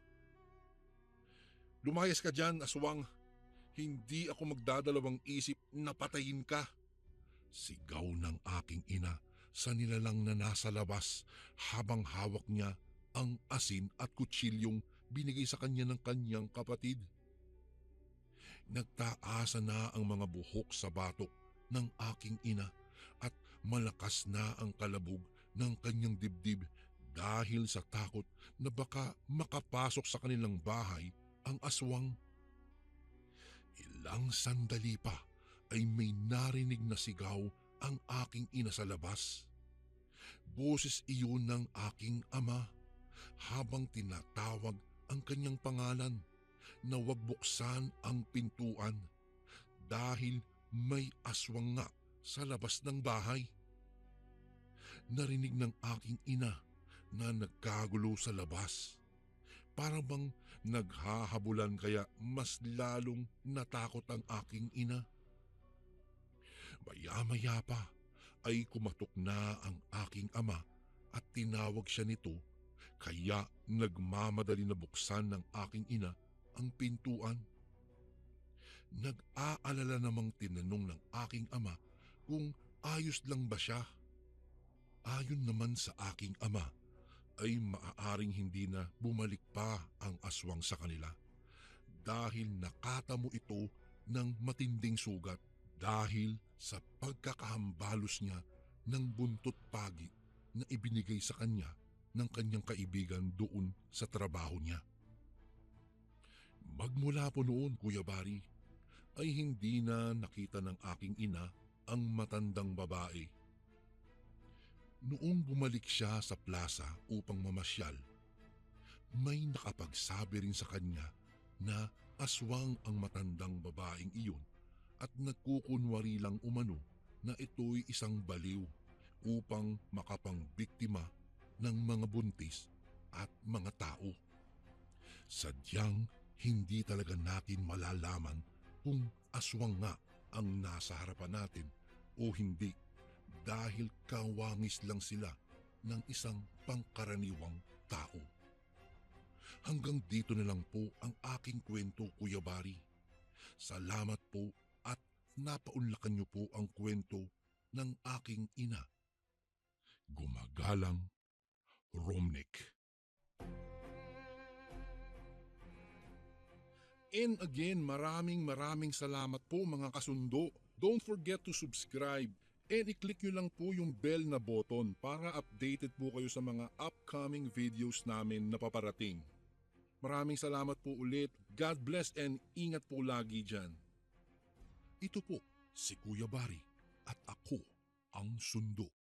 Lumayas ka dyan, aswang! Hindi ako magdadalawang isip na patayin ka! Sigaw ng aking ina sa nilalang na nasa labas habang hawak niya ang asin at kutsilyong binigay sa kanya ng kanyang kapatid. Nagtaasa na ang mga buhok sa batok ng aking ina at malakas na ang kalabog ng kanyang dibdib dahil sa takot na baka makapasok sa kanilang bahay ang aswang. Ilang sandali pa ay may narinig na sigaw ang aking ina sa labas. Boses iyon ng aking ama habang tinatawag ang kanyang pangalan na huwag buksan ang pintuan dahil may aswang nga sa labas ng bahay. Narinig ng aking ina na nagkagulo sa labas. Parang bang naghahabulan kaya mas lalong natakot ang aking ina. Maya-maya pa ay kumatok na ang aking ama at tinawag siya nito kaya nagmamadali na buksan ng aking ina ang pintuan. Nag-aalala namang tinanong ng aking ama kung ayos lang ba siya. Ayon naman sa aking ama ay maaaring hindi na bumalik pa ang aswang sa kanila dahil nakatamo ito ng matinding sugat dahil sa pagkakahambalos niya ng buntot pagi na ibinigay sa kanya ng kanyang kaibigan doon sa trabaho niya. Magmula po noon, Kuya Bari, ay hindi na nakita ng aking ina ang matandang babae. Noong bumalik siya sa plaza upang mamasyal, may nakapagsabi rin sa kanya na aswang ang matandang babaeng iyon at nagkukunwari lang umano na ito'y isang baliw upang makapangbiktima ng mga buntis at mga tao. Sadyang hindi talaga natin malalaman kung aswang nga ang nasa harapan natin o hindi dahil kawangis lang sila ng isang pangkaraniwang tao. Hanggang dito na lang po ang aking kwento, Kuya Bari. Salamat po at napaunlakan niyo po ang kwento ng aking ina. Gumagalang, Romnick. And again, maraming salamat po mga kasundo. Don't forget to subscribe and i-click nyo lang po yung bell na button para updated po kayo sa mga upcoming videos namin na paparating. Maraming salamat po ulit. God bless and ingat po lagi dyan. Ito po si Kuya Bari at ako ang sundo.